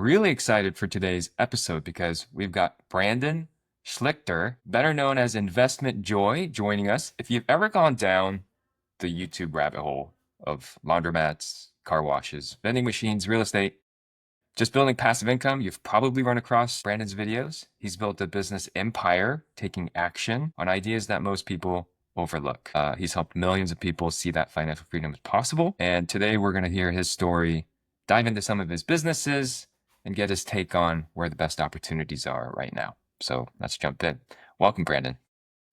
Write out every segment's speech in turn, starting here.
really excited for today's episode because we've got Brandon Schlichter, better known as Investment Joy, joining us. If you've ever gone down the YouTube rabbit hole of laundromats, car washes, vending machines, real estate, just building passive income, you've probably run across Brandon's videos. He's built a business empire, taking action on ideas that most people overlook. He's helped millions of people see that financial freedom is possible. And today we're going to hear his story, dive into some of his businesses, and get his take on where the best opportunities are right now. So let's jump in. Welcome, Brandon.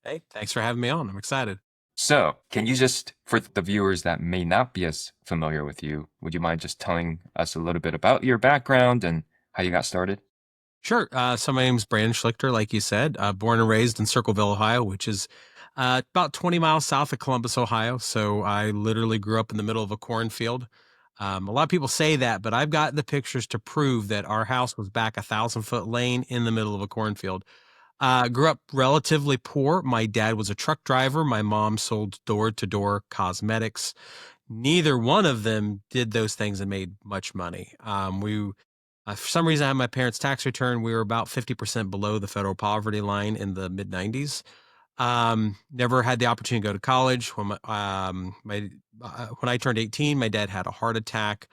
Hey, thanks for having me on. I'm excited. So, can you just, for the viewers that may not be as familiar with you, would you mind just telling us a little bit about your background and how you got started? Sure. So my name is Brandon Schlichter, like you said, born and raised in Circleville, Ohio, which is about 20 miles south of Columbus, Ohio. So I literally grew up in the middle of a cornfield. A lot of people say that, but I've got the pictures to prove that our house was back 1,000-foot lane in the middle of a cornfield. Grew up relatively poor. My dad was a truck driver. My mom sold door-to-door cosmetics. Neither one of them did those things and made much money. For some reason, I had my parents' tax return. We were about 50% below the federal poverty line in the mid 90s. Never had the opportunity to go to college. When I turned 18, my dad had a heart attack.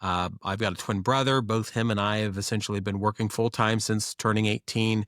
I've got a twin brother. Both him and I have essentially been working full time since turning 18,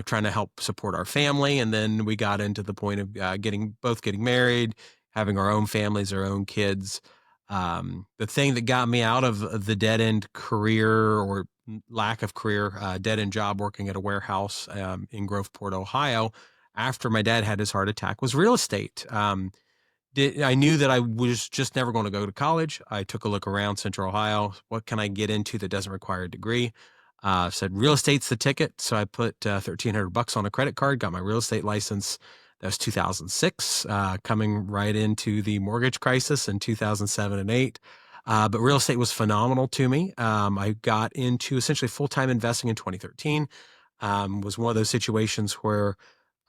trying to help support our family. And then we got into the point of getting married, having our own families, our own kids. The thing that got me out of the dead end career or lack of career, dead end job working at a warehouse in Groveport, Ohio, after my dad had his heart attack was real estate. I knew that I was just never going to go to college. I took a look around Central Ohio. What can I get into that doesn't require a degree? Said real estate's the ticket. So I put $1,300 on a credit card, got my real estate license. That was 2006, coming right into the mortgage crisis in 2007 and 8. But real estate was phenomenal to me. I got into essentially full-time investing in 2013. Was one of those situations where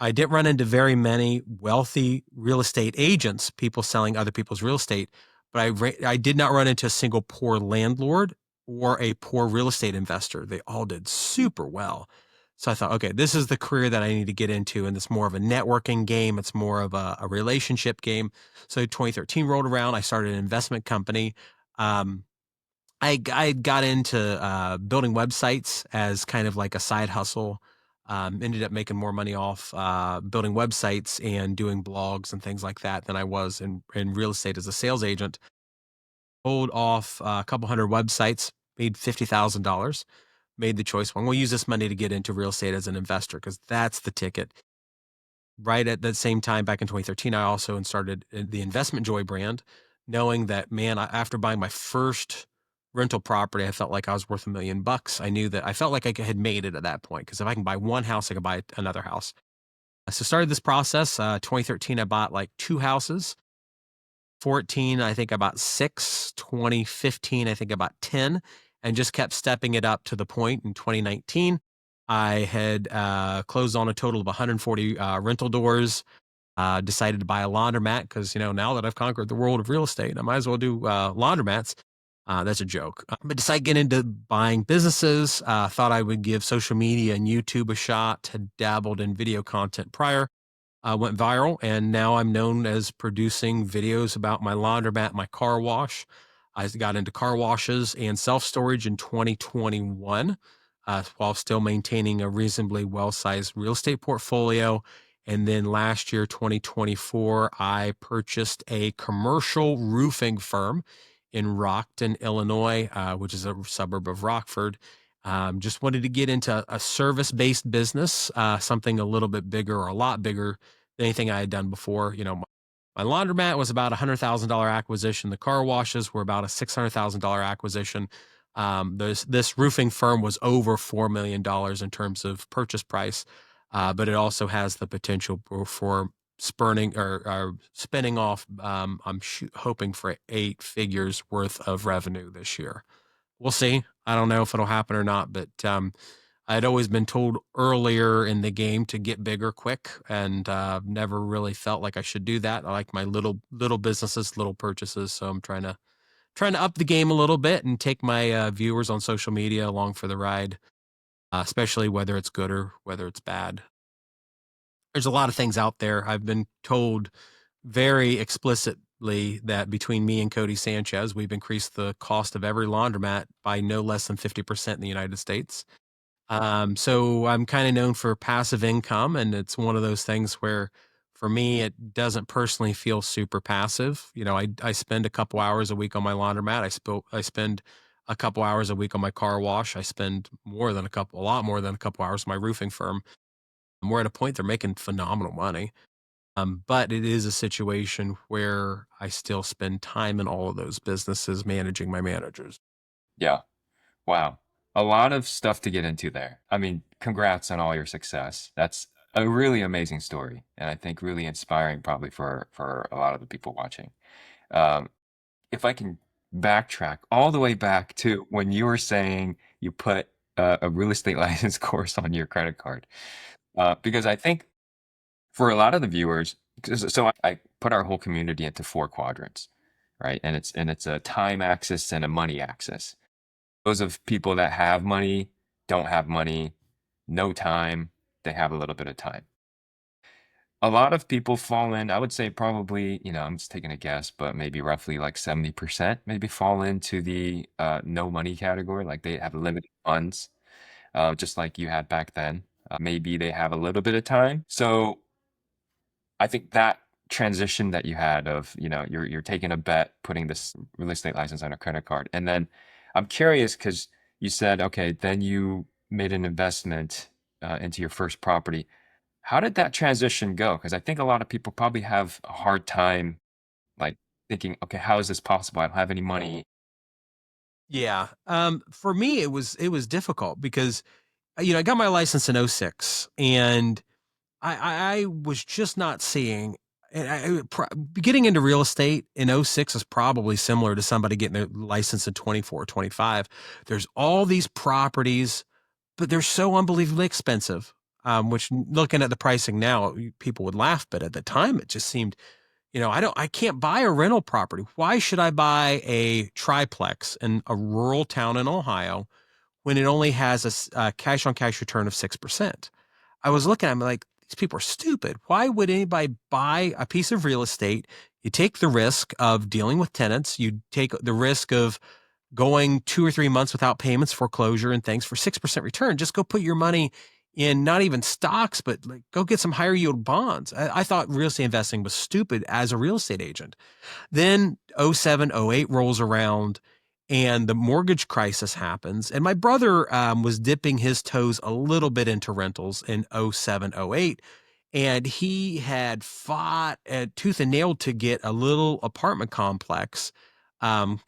I didn't run into very many wealthy real estate agents, people selling other people's real estate, but I did not run into a single poor landlord or a poor real estate investor. They all did super well. So I thought, okay, this is the career that I need to get into. And it's more of a networking game. It's more of a relationship game. So 2013 rolled around. I started an investment company. I got into building websites as kind of like a side hustle. Ended up making more money off building websites and doing blogs and things like that than I was in real estate as a sales agent. Pulled off a couple hundred websites, made $50,000. Made the choice, well, I'm going to use this money to get into real estate as an investor because that's the ticket. Right at the same time, back in 2013, I also started the Investment Joy brand, knowing that, man, after buying my first rental property, I felt like I was worth $1 million. I knew that I felt like I had made it at that point because if I can buy one house, I could buy another house. So started this process. 2013, I bought like 2 houses. 14, I think I bought 6. 2015, I think I bought 10, and just kept stepping it up to the point in 2019. I had closed on a total of 140 rental doors. Decided to buy a laundromat because, now that I've conquered the world of real estate, I might as well do laundromats. That's a joke. But decided to get into buying businesses. Thought I would give social media and YouTube a shot. Had dabbled in video content prior. Went viral, and now I'm known as producing videos about my laundromat, my car wash. I got into car washes and self-storage in 2021, while still maintaining a reasonably well-sized real estate portfolio. And then last year, 2024, I purchased a commercial roofing firm in Rockton, Illinois, which is a suburb of Rockford. Just wanted to get into a service-based business, something a little bit bigger or a lot bigger than anything I had done before. My laundromat was about a $100,000 acquisition. The car washes were about a $600,000 acquisition. This roofing firm was over $4 million in terms of purchase price, but it also has the potential for spinning off. I'm hoping for 8 figures worth of revenue this year. We'll see. I don't know if it'll happen or not, but I'd always been told earlier in the game to get bigger quick, and never really felt like I should do that. I like my little businesses, little purchases. So I'm trying trying to up the game a little bit and take my viewers on social media along for the ride, especially whether it's good or whether it's bad. There's a lot of things out there. I've been told very explicitly that between me and Cody Sanchez, we've increased the cost of every laundromat by no less than 50% in the United States. So I'm kind of known for passive income, and it's one of those things where for me, it doesn't personally feel super passive. I spend a couple hours a week on my laundromat. I spend a couple hours a week on my car wash. I spend a lot more than a couple hours on my roofing firm. And we're at a point they're making phenomenal money. But it is a situation where I still spend time in all of those businesses managing my managers. Yeah. Wow. A lot of stuff to get into there. I mean, congrats on all your success. That's a really amazing story, and I think really inspiring probably for a lot of the people watching. Um, if I can backtrack all the way back to when you were saying you put a real estate license course on your credit card, because I think for a lot of the viewers, so I put our whole community into four quadrants, right? And it's a time axis and a money axis. Those of people that have money, don't have money, no time, they have a little bit of time. A lot of people fall in, I would say probably, I'm just taking a guess, but maybe roughly like 70% maybe fall into the no money category. Like they have limited funds, just like you had back then. Maybe they have a little bit of time. So I think that transition that you had of, you're taking a bet, putting this real estate license on a credit card. And then I'm curious because you said, okay, then you made an investment into your first property. How did that transition go? Because I think a lot of people probably have a hard time like thinking, okay, how is this possible? I don't have any money. Yeah. For me, it was difficult because I got my license in '06, and I was just not seeing. And getting into real estate in '06 is probably similar to somebody getting their license in 24, 25. There's all these properties, but they're so unbelievably expensive. Which looking at the pricing now, people would laugh, but at the time it just seemed, I can't buy a rental property. Why should I buy a triplex in a rural town in Ohio when it only has a cash on cash return of 6%? I was looking at them like, these people are stupid. Why would anybody buy a piece of real estate? You take the risk of dealing with tenants. You take the risk of going 2 or 3 months without payments, foreclosure and things for 6% return. Just go put your money in not even stocks, but like go get some higher yield bonds. I thought real estate investing was stupid as a real estate agent. Then '07, '08 rolls around and the mortgage crisis happens. And my brother was dipping his toes a little bit into rentals in '07, '08. And he had fought tooth and nail to get a little apartment complex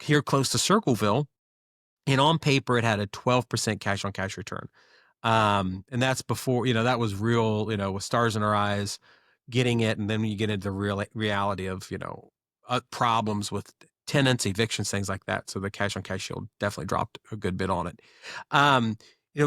here close to Circleville. And on paper, it had a 12% cash on cash return. And that's before, that was real, with stars in our eyes getting it. And then you get into the real reality of, problems with tenants, evictions, things like that. So the cash on cash yield definitely dropped a good bit on it. Um,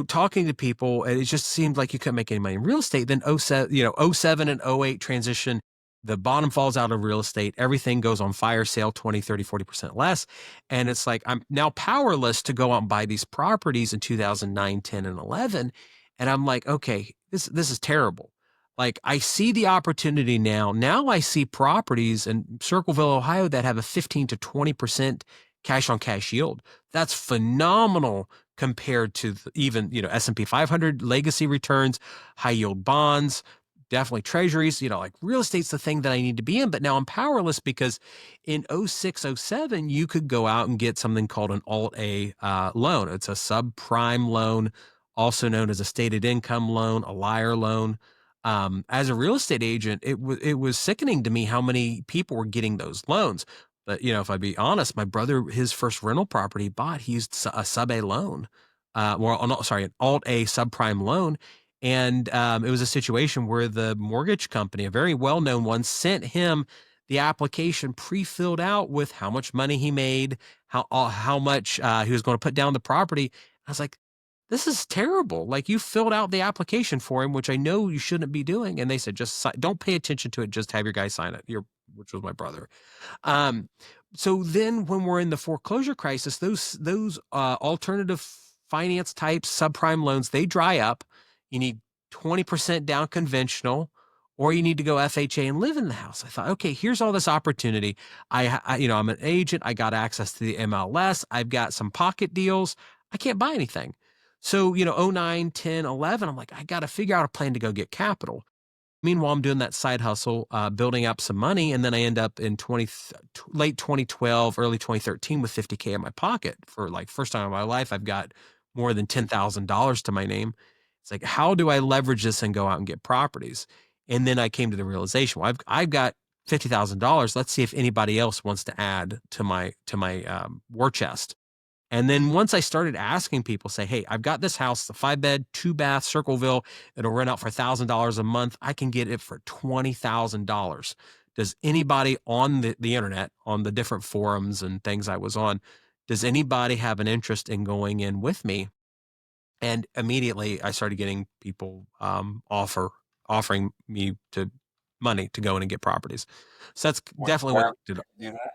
talking to people, and it just seemed like you couldn't make any money in real estate. Then '07 and '08 transition, the bottom falls out of real estate. Everything goes on fire sale, 20, 30, 40% less. And it's like, I'm now powerless to go out and buy these properties in 2009, 10, and 11. And I'm like, okay, this is terrible. Like I see the opportunity now. Now I see properties in Circleville, Ohio that have a 15 to 20% cash on cash yield. That's phenomenal compared to even, S&P 500 legacy returns, high yield bonds, definitely treasuries, like real estate's the thing that I need to be in. But now I'm powerless because in '06, '07, you could go out and get something called an Alt-A loan. It's a subprime loan, also known as a stated income loan, a liar loan. As a real estate agent, it was sickening to me how many people were getting those loans. But if I'd be honest, my brother, his first rental property he bought, he used a sub A loan, an Alt-A subprime loan. And it was a situation where the mortgage company, a very well-known one, sent him the application pre-filled out with how much money he made, how much he was going to put down the property. I was like, this is terrible. Like you filled out the application for him, which I know you shouldn't be doing. And they said, don't pay attention to it. Just have your guy sign it. Which was my brother. Um, So then when we're in the foreclosure crisis, those alternative finance types, subprime loans, they dry up. You need 20% down conventional, or you need to go FHA and live in the house. I thought, okay, here's all this opportunity. I'm an agent. I got access to the MLS. I've got some pocket deals. I can't buy anything. So, 09, 10, 11, I'm like, I got to figure out a plan to go get capital. Meanwhile, I'm doing that side hustle, building up some money, and then I end up in late 2012, early 2013 with 50K in my pocket for like first time in my life. I've got more than $10,000 to my name. It's like, how do I leverage this and go out and get properties? And then I came to the realization, well, I've got $50,000. Let's see if anybody else wants to add to my war chest. And then once I started asking people, say, hey, I've got this house, the 5-bed, 2-bath, Circleville. It'll rent out for $1,000 a month. I can get it for $20,000. Does anybody on the internet, on the different forums and things I was on, does anybody have an interest in going in with me? And immediately I started getting people offering me money to go in and get properties. So that's What definitely what form did. do that?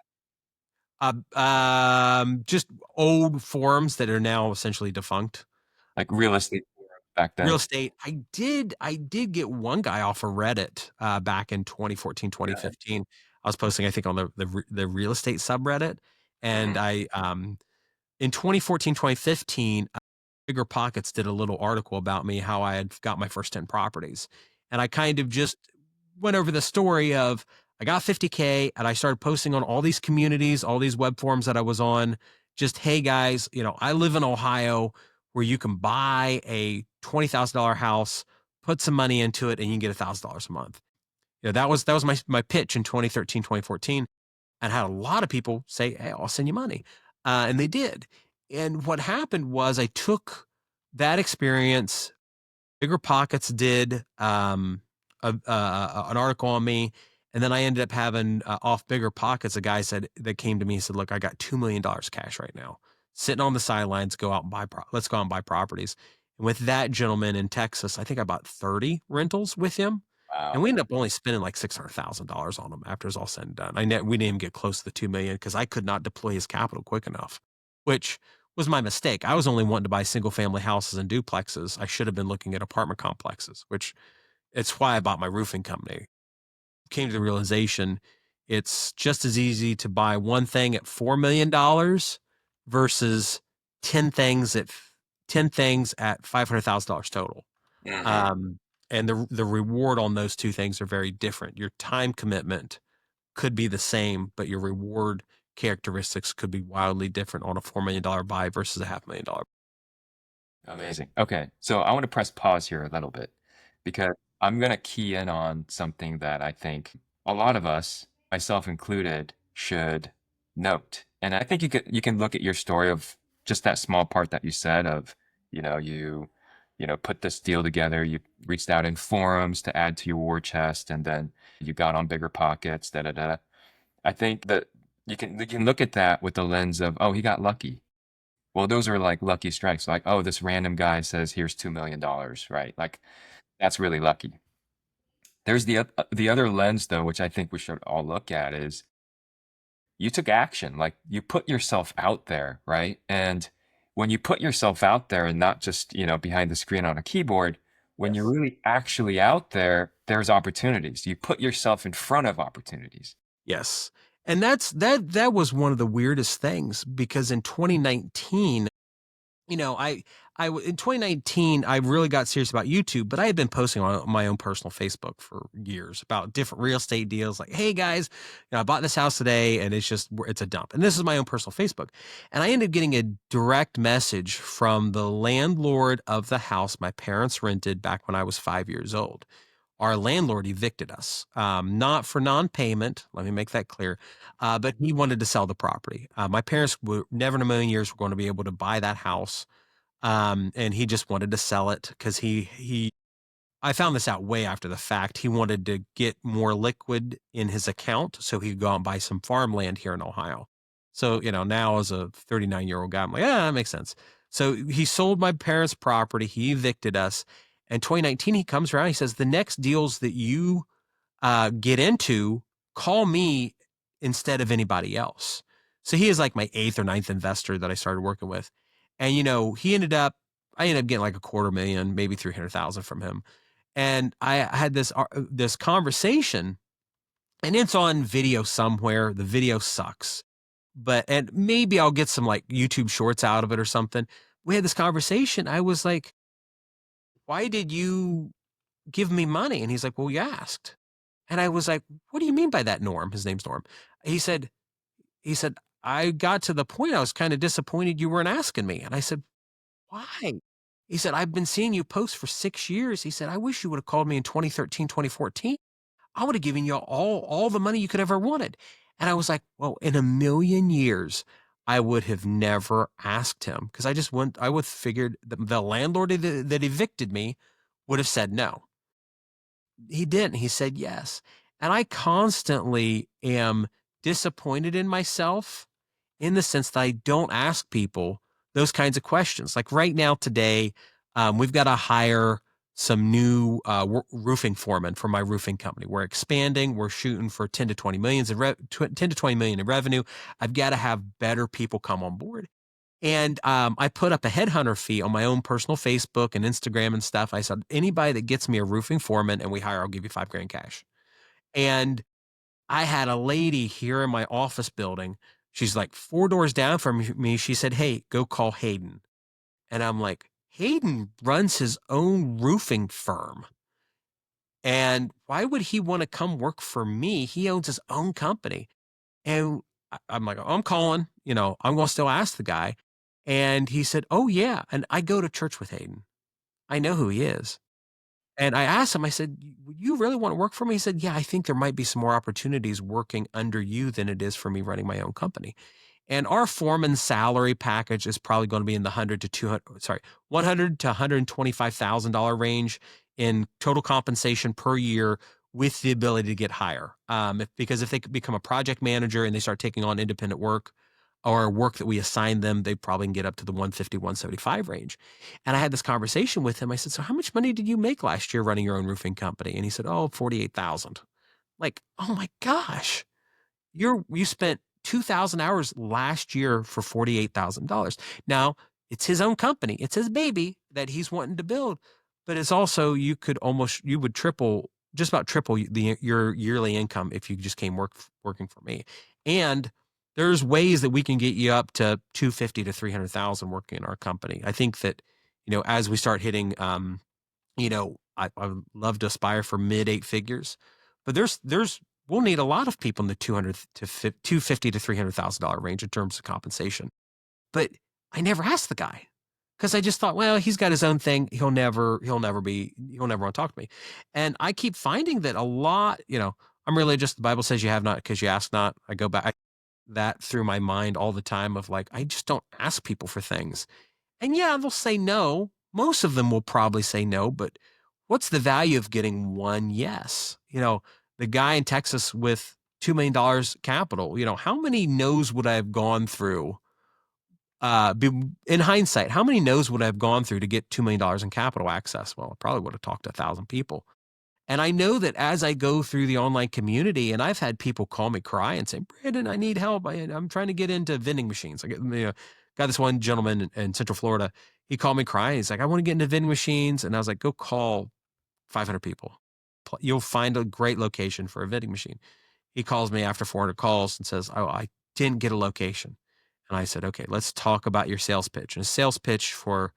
Just old forums that are now essentially defunct. Like real estate back Real then. estate. I did get one guy off of Reddit back in 2014, Yeah. 2015. I was posting, I think, on the real estate subreddit. And Mhm. I in 2014, 2015, Bigger Pockets did a little article about me, how I had got my first 10 properties. And I kind of just went over the story of I got 50K and I started posting on all these communities, all these web forums that I was on. Just, hey guys, I live in Ohio where you can buy a $20,000 house, put some money into it, and you can get $1,000 a month. That was my pitch in 2013, 2014, and had a lot of people say, hey, I'll send you money. And they did. And what happened was I took that experience. Bigger Pockets did an article on me, and then I ended up having off Bigger Pockets. A guy that came to me and said, "Look, I got $2 million cash right now, sitting on the sidelines. Go out and buy. Let's go out and buy properties." And with that gentleman in Texas, I think I bought 30 rentals with him, and Wow. we ended up only spending like $600,000 on them after it's all said and done. We didn't even get close to the 2 million because I could not deploy his capital quick enough, which was my mistake. I was only wanting to buy single family houses and duplexes. I should have been looking at apartment complexes, which it's why I bought my roofing company. Came to the realization it's just as easy to buy one thing at $4 million versus 10 things at 10 things at $500,000 total. Mhm. Um, and the reward on those two things are very different. Your time commitment could be the same, but your reward characteristics could be wildly different on a $4 million buy versus a $500,000. Amazing. Okay, so I want to press pause here a little bit because I'm going to key in on something that I think a lot of us, myself included, should note. And I think you can look at your story of just that small part that you said of, put this deal together, you reached out in forums to add to your war chest, and then you got on Bigger Pockets, da da da. I think that you can look at that with the lens of, oh, he got lucky. Well, those are like lucky strikes. Like, oh, this random guy says, here's $2 million, right? Like, that's really lucky. There's the other lens, though, which I think we should all look at is you took action. Like, you put yourself out there, right? And when you put yourself out there and not just, behind the screen on a keyboard, when you're Yes. really actually out there, there's opportunities. You put yourself in front of opportunities. Yes. And that was one of the weirdest things because in 2019, in 2019, I really got serious about YouTube, but I had been posting on my own personal Facebook for years about different real estate deals. Like, hey guys, I bought this house today and it's a dump. And this is my own personal Facebook. And I ended up getting a direct message from the landlord of the house my parents rented back when I was 5 years old. Our landlord evicted us, not for non-payment. Let me make that clear. But he wanted to sell the property. My parents were never in a million years were going to be able to buy that house. And he just wanted to sell it because I found this out way after the fact. He wanted to get more liquid in his account so he could go out and buy some farmland here in Ohio. So, now as a 39-year-old guy, I'm like, yeah, that makes sense. So he sold my parents' property. He evicted us. In 2019, he comes around. He says, the next deals that you get into, call me instead of anybody else. So he is like my 8th or 9th investor that I started working with. And, I ended up getting like $250,000, maybe 300,000 from him. And I had this conversation, and it's on video somewhere. The video sucks, and maybe I'll get some like YouTube shorts out of it or something. We had this conversation. I was like, why did you give me money? And he's like, well, you asked. And I was like, what do you mean by that, Norm? His name's Norm. He said, he said, I got to the point I was kind of disappointed you weren't asking me. And I said, why? He said, I've been seeing you post for 6 years. He said, I wish you would have called me in 2013, 2014. I would have given you all the money you could ever wanted. And I was like, well, in a million years, I would have never asked him, because I would figured the landlord that evicted me would have said no. He didn't. He said yes. And I constantly am disappointed in myself in the sense that I don't ask people those kinds of questions. Like right now, today, we've got to hire some new roofing foremen for my roofing company. We're expanding. We're shooting for 10 to 20 million in revenue. I've got to have better people come on board. And I put up a headhunter fee on my own personal Facebook and Instagram and stuff. I said, anybody that gets me a roofing foreman and we hire, I'll give you $5,000 cash. And I had a lady here in my office building. She's like 4 doors down from me. She said, hey, go call Hayden. And I'm like, Hayden runs his own roofing firm. And why would he want to come work for me? He owns his own company. And I'm like, oh, I'm calling, I'm going to still ask the guy. And he said, oh, yeah. And I go to church with Hayden. I know who he is. And I asked him, I said, would you really want to work for me? He said, yeah, I think there might be some more opportunities working under you than it is for me running my own company. And our foreman's salary package is probably going to be in the 100 to $125,000 range in total compensation per year, with the ability to get higher. Because if they become a project manager and they start taking on independent work or work that we assign them, they probably can get up to the 150, 175 range. And I had this conversation with him. I said, so how much money did you make last year running your own roofing company? And he said, oh, 48,000. Like, oh my gosh, you spent 2,000 hours last year for $48,000. Now, it's his own company. It's his baby that he's wanting to build. But it's also, you would just about triple your yearly income if you just came working for me. And there's ways that we can get you up to 250 to 300,000 working in our company. I think that, as we start hitting, I would love to aspire for mid 8 figures, but we'll need a lot of people in the $250 to $300,000 range in terms of compensation. But I never asked the guy, because I just thought, well, he's got his own thing. He'll never want to talk to me. And I keep finding that a lot, I'm religious. The Bible says you have not because you ask not. I go back that through my mind all the time of like, I just don't ask people for things. And yeah, they'll say no. Most of them will probably say no, but what's the value of getting one yes? The guy in Texas with $2 million capital, how many no's would I have gone through? In hindsight, how many no's would I have gone through to get $2 million in capital access? Well, I probably would have talked to 1,000 people. And I know that as I go through the online community, and I've had people call me cry and say, Brandon, I need help. I'm trying to get into vending machines. Got this one gentleman in Central Florida. He called me crying. He's like, I want to get into vending machines. And I was like, go call 500 people. You'll find a great location for a vending machine. He calls me after 400 calls and says, oh, I didn't get a location. And I said, okay, let's talk about your sales pitch. And a sales pitch for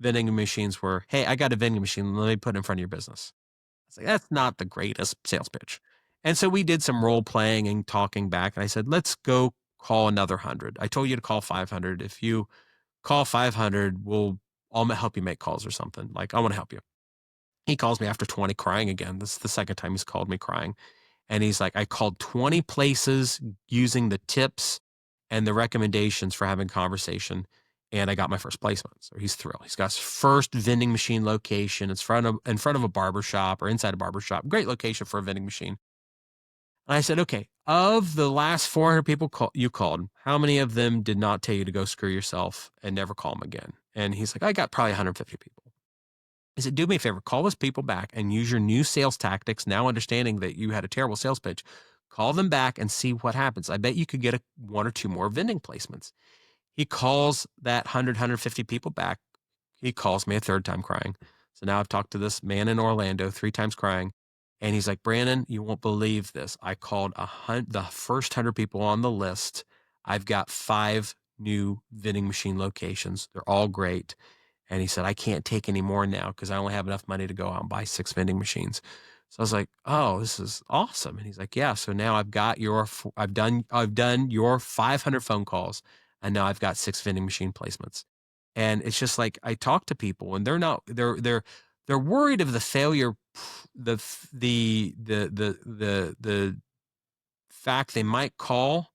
vending machines were, hey, I got a vending machine. Let me put it in front of your business. I was like, that's not the greatest sales pitch. And so we did some role playing and talking back. And I said, let's go call another 100. I told you to call 500. If you call 500, I'll help you make calls or something. Like, I want to help you. He calls me after 20 crying again. This is the second time he's called me crying. And he's like, I called 20 places using the tips and the recommendations for having conversation, and I got my first placement. So he's thrilled. He's got his first vending machine location. It's in front of a barbershop or inside a barbershop. Great location for a vending machine. And I said, okay, of the last 400 people you called, how many of them did not tell you to go screw yourself and never call them again? And he's like, I got probably 150 people. I said, do me a favor, call those people back and use your new sales tactics, now understanding that you had a terrible sales pitch. Call them back and see what happens. I bet you could get one or two more vending placements. He calls that 150 people back. He calls me a third time crying. So now I've talked to this man in Orlando 3 times crying. And he's like, Brandon, you won't believe this. I called the first 100 people on the list. I've got 5 new vending machine locations. They're all great. And he said, I can't take any more now because I only have enough money to go out and buy 6 vending machines. So I was like, oh, this is awesome. And he's like, yeah. So now I've done your 500 phone calls, and now I've got 6 vending machine placements. And it's just like, I talk to people and they're worried of the failure, the fact they might call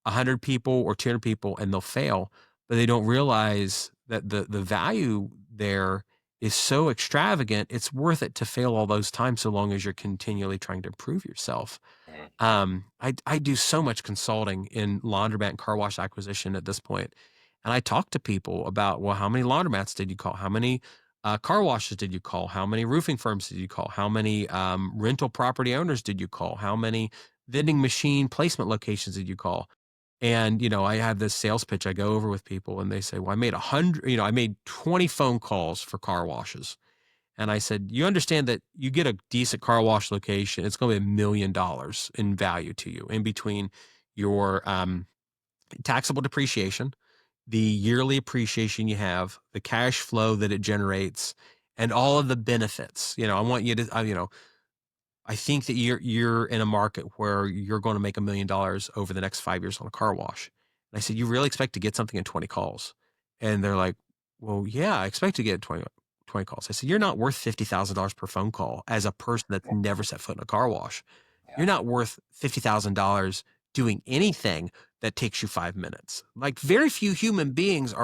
100 people or 200 people and they'll fail, but they don't realize that the value there is so extravagant. It's worth it to fail all those times so long as you're continually trying to improve yourself. Mhm. I do so much consulting in laundromat and car wash acquisition at this point. And I talk to people about, well, how many laundromats did you call? How many car washes did you call? How many roofing firms did you call? How many rental property owners did you call? How many vending machine placement locations did you call? And, I have this sales pitch I go over with people and they say, well, I made 20 phone calls for car washes. And I said, you understand that you get a decent car wash location, it's going to be $1 million in value to you in between your taxable depreciation, the yearly appreciation you have, the cash flow that it generates, and all of the benefits. I want you to, I think that you're in a market where you're going to make $1 million over the next 5 years on a car wash. And I said, you really expect to get something in 20 calls? And they're like, well, yeah, I expect to get 20 calls. I said, you're not worth $50,000 per phone call as a person that's never set foot in a car wash. Yeah. You're not worth $50,000 doing anything that takes you 5 minutes. Like, very few human beings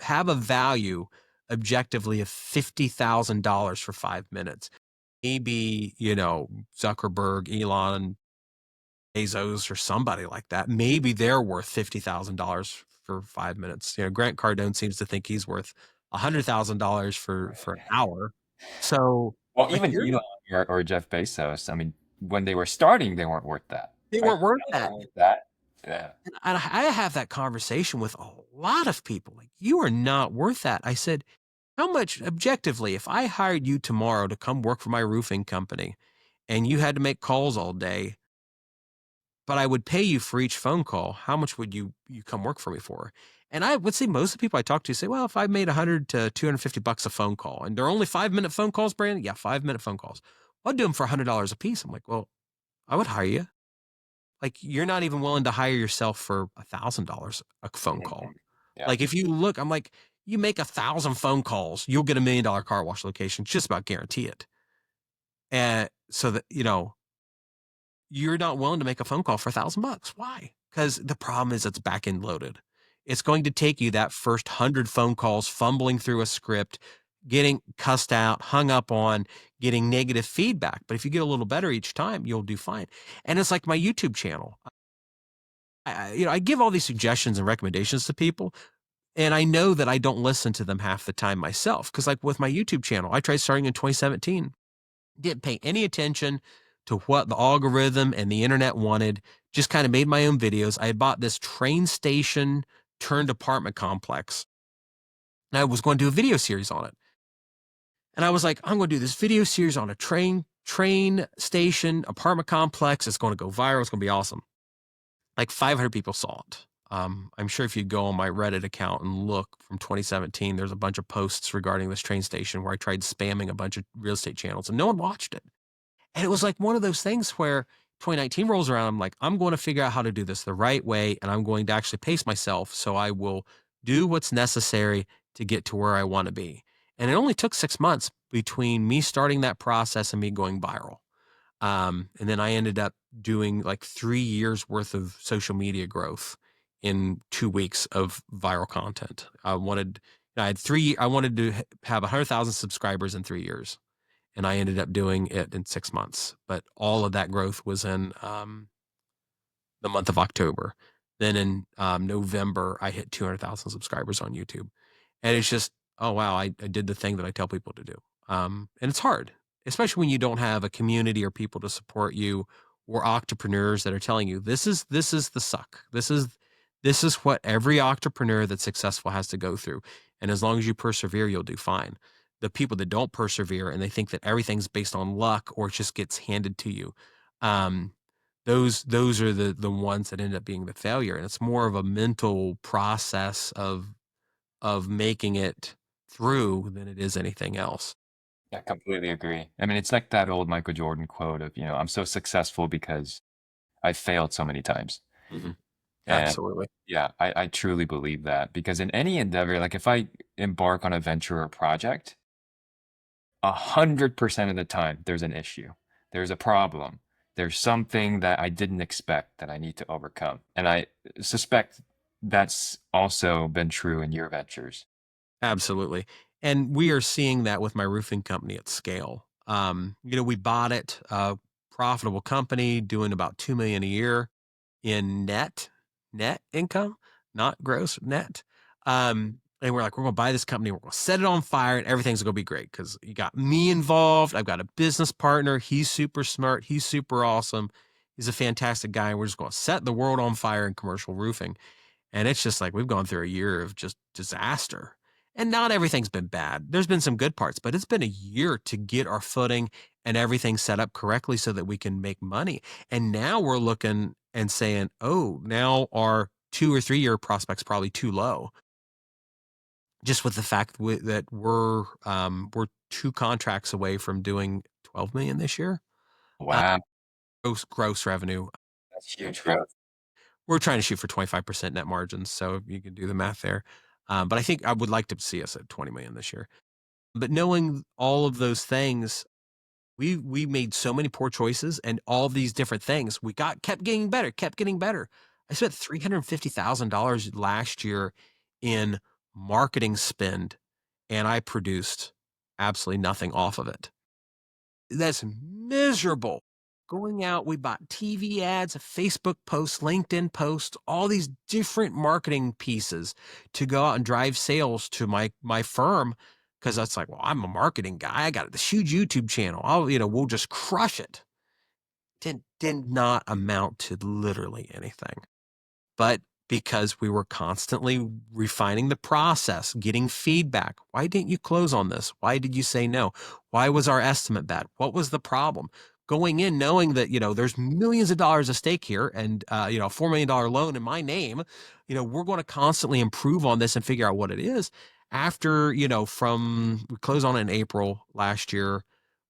have a value objectively of $50,000 for 5 minutes. Maybe, Zuckerberg, Elon, Bezos, or somebody like that. Maybe they're worth $50,000 for 5 minutes. Grant Cardone seems to think he's worth $100,000 for an hour. So, Well, like, even Elon or Jeff Bezos, I mean, when they were starting, they weren't worth that, they right? weren't worth Now that. they're worth that. Yeah. And I have that conversation with a lot of people. Like, you are not worth that. I said, how much objectively, if I hired you tomorrow to come work for my roofing company and you had to make calls all day, but I would pay you for each phone call, how much would you come work for me for? And I would say most of the people I talk to say, well, if I made 100 to 250 bucks a phone call, and they're only 5-minute phone calls, Brandon, yeah, 5-minute phone calls, I'd do them for $100 a piece. I'm like, well, I would hire you. Like, you're not even willing to hire yourself for $1,000 a phone call. Mhm. Yeah. Like, if you look, I'm like, you make 1,000 phone calls, you'll get $1 million car wash location, just about guarantee it. And so that, you're not willing to make a phone call for $1,000. Why? Because the problem is it's back end loaded. It's going to take you that first 100 phone calls, fumbling through a script, getting cussed out, hung up on, getting negative feedback. But if you get a little better each time, you'll do fine. And it's like my YouTube channel. I give all these suggestions and recommendations to people, and I know that I don't listen to them half the time myself. Because, like, with my YouTube channel, I tried starting in 2017. Didn't pay any attention to what the algorithm and the internet wanted, just kind of made my own videos. I had bought this train station turned apartment complex, and I was going to do a video series on it. And I was like, I'm going to do this video series on a train station apartment complex. It's going to go viral. It's going to be awesome. Like, 500 people saw it. I'm sure if you go on my Reddit account and look from 2017, there's a bunch of posts regarding this train station where I tried spamming a bunch of real estate channels and no one watched it. And it was like one of those things where 2019 rolls around. I'm like, I'm going to figure out how to do this the right way. And I'm going to actually pace myself. So I will do what's necessary to get to where I want to be. And it only took 6 months between me starting that process and me going viral. And then I ended up doing like 3 years worth of social media growth in 2 weeks of viral content. I wanted to have 100,000 subscribers in 3 years. And I ended up doing it in 6 months. But all of that growth was in the month of October. Then in November, I hit 200,000 subscribers on YouTube. And it's just, oh, wow, I did the thing that I tell people to do. And it's hard, especially when you don't have a community or people to support you, or entrepreneurs that are telling you this is the suck. This is what every entrepreneur that's successful has to go through. And as long as you persevere, you'll do fine. The people that don't persevere and they think that everything's based on luck or it just gets handed to you, um, those are the ones that end up being the failure. And it's more of a mental process of making it through than it is anything else. I completely agree. I mean, it's like that old Michael Jordan quote of, I'm so successful because I failed so many times. Mhm. And Absolutely. yeah, I truly believe that because in any endeavor, like if I embark on a venture or project, 100% of the time there's an issue, there's a problem, there's something that I didn't expect that I need to overcome. And I suspect that's also been true in your ventures. Absolutely. And we are seeing that with my roofing company at scale. We bought it, a profitable company doing about 2 million a year in net income, not gross, net. And we're like, we're gonna buy this company, we're gonna set it on fire, and everything's gonna be great because you got me involved. I've got a business partner. He's super smart, he's super awesome, he's a fantastic guy, and we're just gonna set the world on fire in commercial roofing. And it's just like we've gone through a year of just disaster. And not everything's been bad. There's been some good parts, but it's been a year to get our footing and everything set up correctly so that we can make money. And now we're looking and saying, oh, now our 2 or 3 year prospects probably too low. Just with the fact that we're 2 contracts away from doing 12 million this year, uh, Wow, gross revenue. that's huge growth. We're trying to shoot for 25% net margins, so you can do the math there. But I think I would like to see us at 20 million this year. But knowing all of those things, we made so many poor choices and all these different things. We kept getting better, kept getting better. I spent $350,000 last year in marketing spend, and I produced absolutely nothing off of it. That's miserable. Going out, we bought TV ads, Facebook posts, LinkedIn posts, all these different marketing pieces to go out and drive sales to my firm. Cause that's like, well, I'm a marketing guy. I got this huge YouTube channel. We'll just crush it. Did not amount to literally anything. But because we were constantly refining the process, getting feedback. Why didn't you close on this? Why did you say no? Why was our estimate bad? What was the problem? Going in knowing that, there's millions of dollars at stake here and, a $4 million loan in my name, we're going to constantly improve on this and figure out what it is. After, we closed on it in April last year,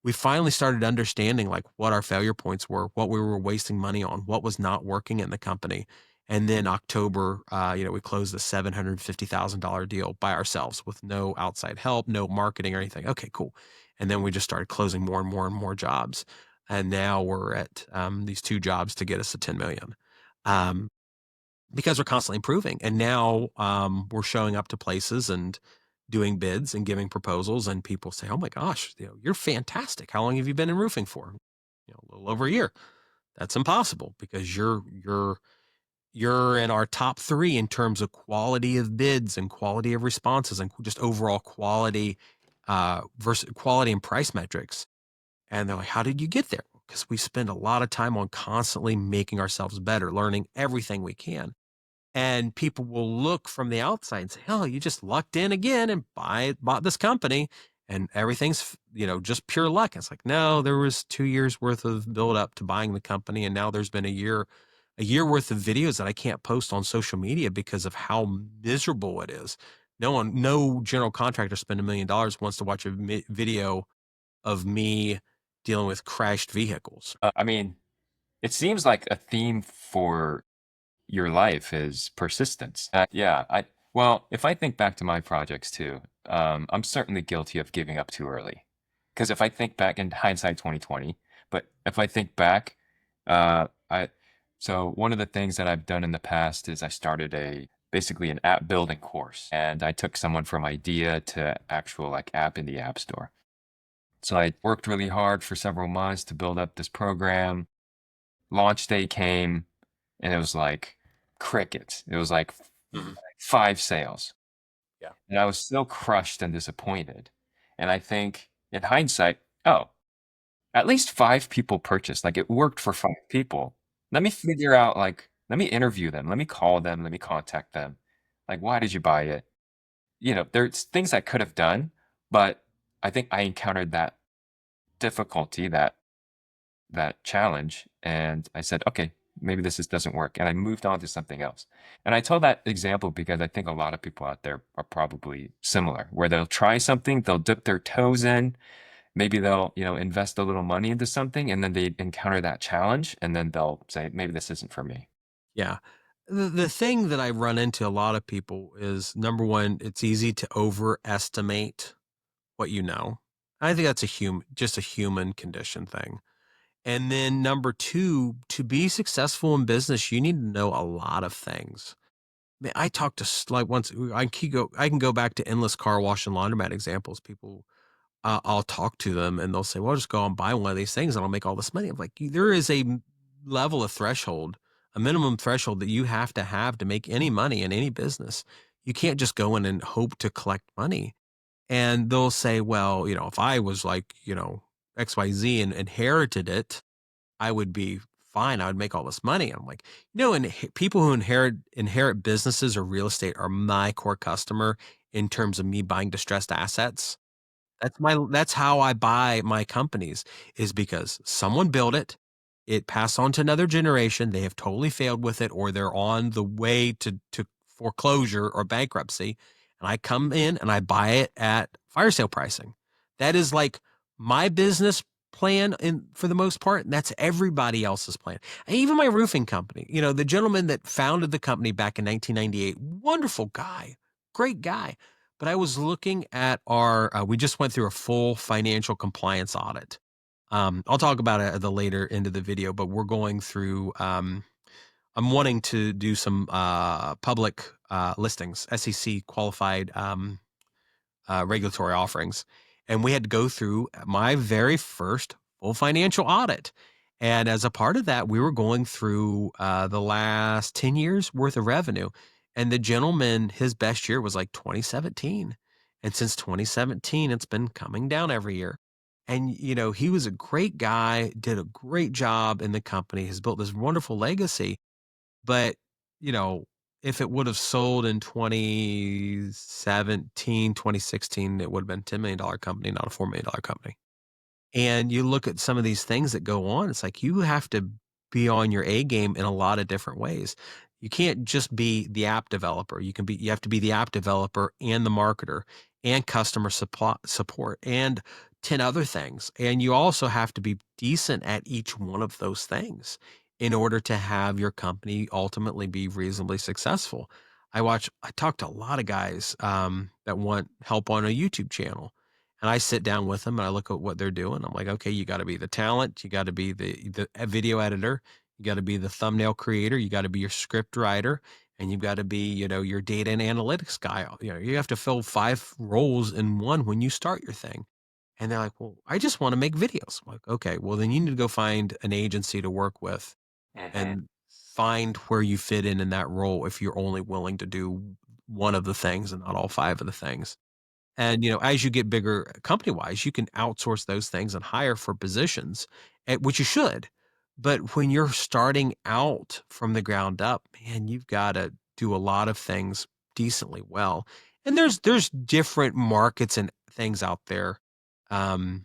we finally started understanding like what our failure points were, what we were wasting money on, what was not working in the company. And then October, we closed a $750,000 deal by ourselves with no outside help, no marketing or anything. Okay, cool. And then we just started closing more and more and more jobs. And now we're at these 2 jobs to get us to 10 million because we're constantly improving. And now we're showing up to places and doing bids and giving proposals. And people say, oh my gosh, you're fantastic. How long have you been in roofing for? A little over a year. That's impossible because you're in our top 3 in terms of quality of bids and quality of responses and just overall quality versus quality and price metrics. And they're like, how did you get there? Because we spend a lot of time on constantly making ourselves better, learning everything we can. And people will look from the outside and say, oh, you just lucked in again and bought this company and everything's, just pure luck. It's like, no, there was 2 years worth of build up to buying the company. And now there's been a year worth of videos that I can't post on social media because of how miserable it is. No general contractor spending $1 million wants to watch a video of me dealing with crashed vehicles. I mean, it seems like a theme for your life is persistence. Yeah, well, if I think back to my projects too, I'm certainly guilty of giving up too early. Because if I think back in hindsight 2020, but if I think back, I so one of the things that I've done in the past is I started basically an app building course, and I took someone from idea to actual like app in the App Store. So I worked really hard for several months to build up this program. Launch day came, and it was like crickets. It was like Mhm. 5 sales. Yeah. And I was still crushed and disappointed. And I think in hindsight, oh, at least 5 people purchased. Like it worked for 5 people. Let me figure out, like, let me interview them. Let me call them. Let me contact them. Like, why did you buy it? There's things I could have done, but I think I encountered that difficulty, that challenge, and I said, okay, maybe this doesn't work, and I moved on to something else. And I tell that example because I think a lot of people out there are probably similar, where they'll try something, they'll dip their toes in, maybe they'll invest a little money into something, and then they encounter that challenge, and then they'll say, maybe this isn't for me. Yeah. The thing that I run into a lot of people is, number one, it's easy to overestimate what you know. I think that's just a human condition thing. And then number two, to be successful in business, you need to know a lot of things. Man, I talked to like once I can go back to endless car wash and laundromat examples. People, I'll talk to them and they'll say, "Well, I'll just go and buy one of these things and I'll make all this money." I'm like, there is level of threshold, a minimum threshold that you have to make any money in any business. You can't just go in and hope to collect money. And they'll say, "Well, if I was like, XYZ and inherited it, I would be fine. I would make all this money." I'm like, and people who inherit businesses or real estate are my core customer in terms of me buying distressed assets. That's how I buy my companies, is because someone built it, it passed on to another generation, they have totally failed with it, or they're on the way to foreclosure or bankruptcy, and I come in and I buy it at fire sale pricing. That is like my business plan for the most part, and that's everybody else's plan. And even my roofing company, the gentleman that founded the company back in 1998, wonderful guy, great guy. But I was looking at we just went through a full financial compliance audit. I'll talk about it at the later end of the video, but we're going through, I'm wanting to do some public listings, SEC qualified regulatory offerings. And we had to go through my very first full financial audit. And as a part of that, we were going through the last 10 years worth of revenue. And the gentleman, his best year was like 2017. And since 2017, it's been coming down every year. And, he was a great guy, did a great job in the company, has built this wonderful legacy. But, you know, if it would have sold in 2017, 2016, it would have been $10 million company, not a $4 million company. And you look at some of these things that go on, it's like you have to be on your A game in a lot of different ways. You can't just be the app developer. You have to be the app developer and the marketer and customer support and 10 other things. And you also have to be decent at each one of those things in order to have your company ultimately be reasonably successful. I talk to a lot of guys that want help on a YouTube channel, and I sit down with them and I look at what they're doing. I'm like, okay, you got to be the talent, you got to be the video editor, you got to be the thumbnail creator, you got to be your script writer, and you've got to be, your data and analytics guy. You have to fill 5 roles in one when you start your thing. And they're like, well, I just want to make videos. I'm like, okay, well, then you need to go find an agency to work with Hmm. and find where you fit in that role if you're only willing to do one of the things and not all 5 of the things. And, as you get bigger company wise, you can outsource those things and hire for positions, which you should. But when you're starting out from the ground up, man, you've got to do a lot of things decently well. And there's different markets and things out there, that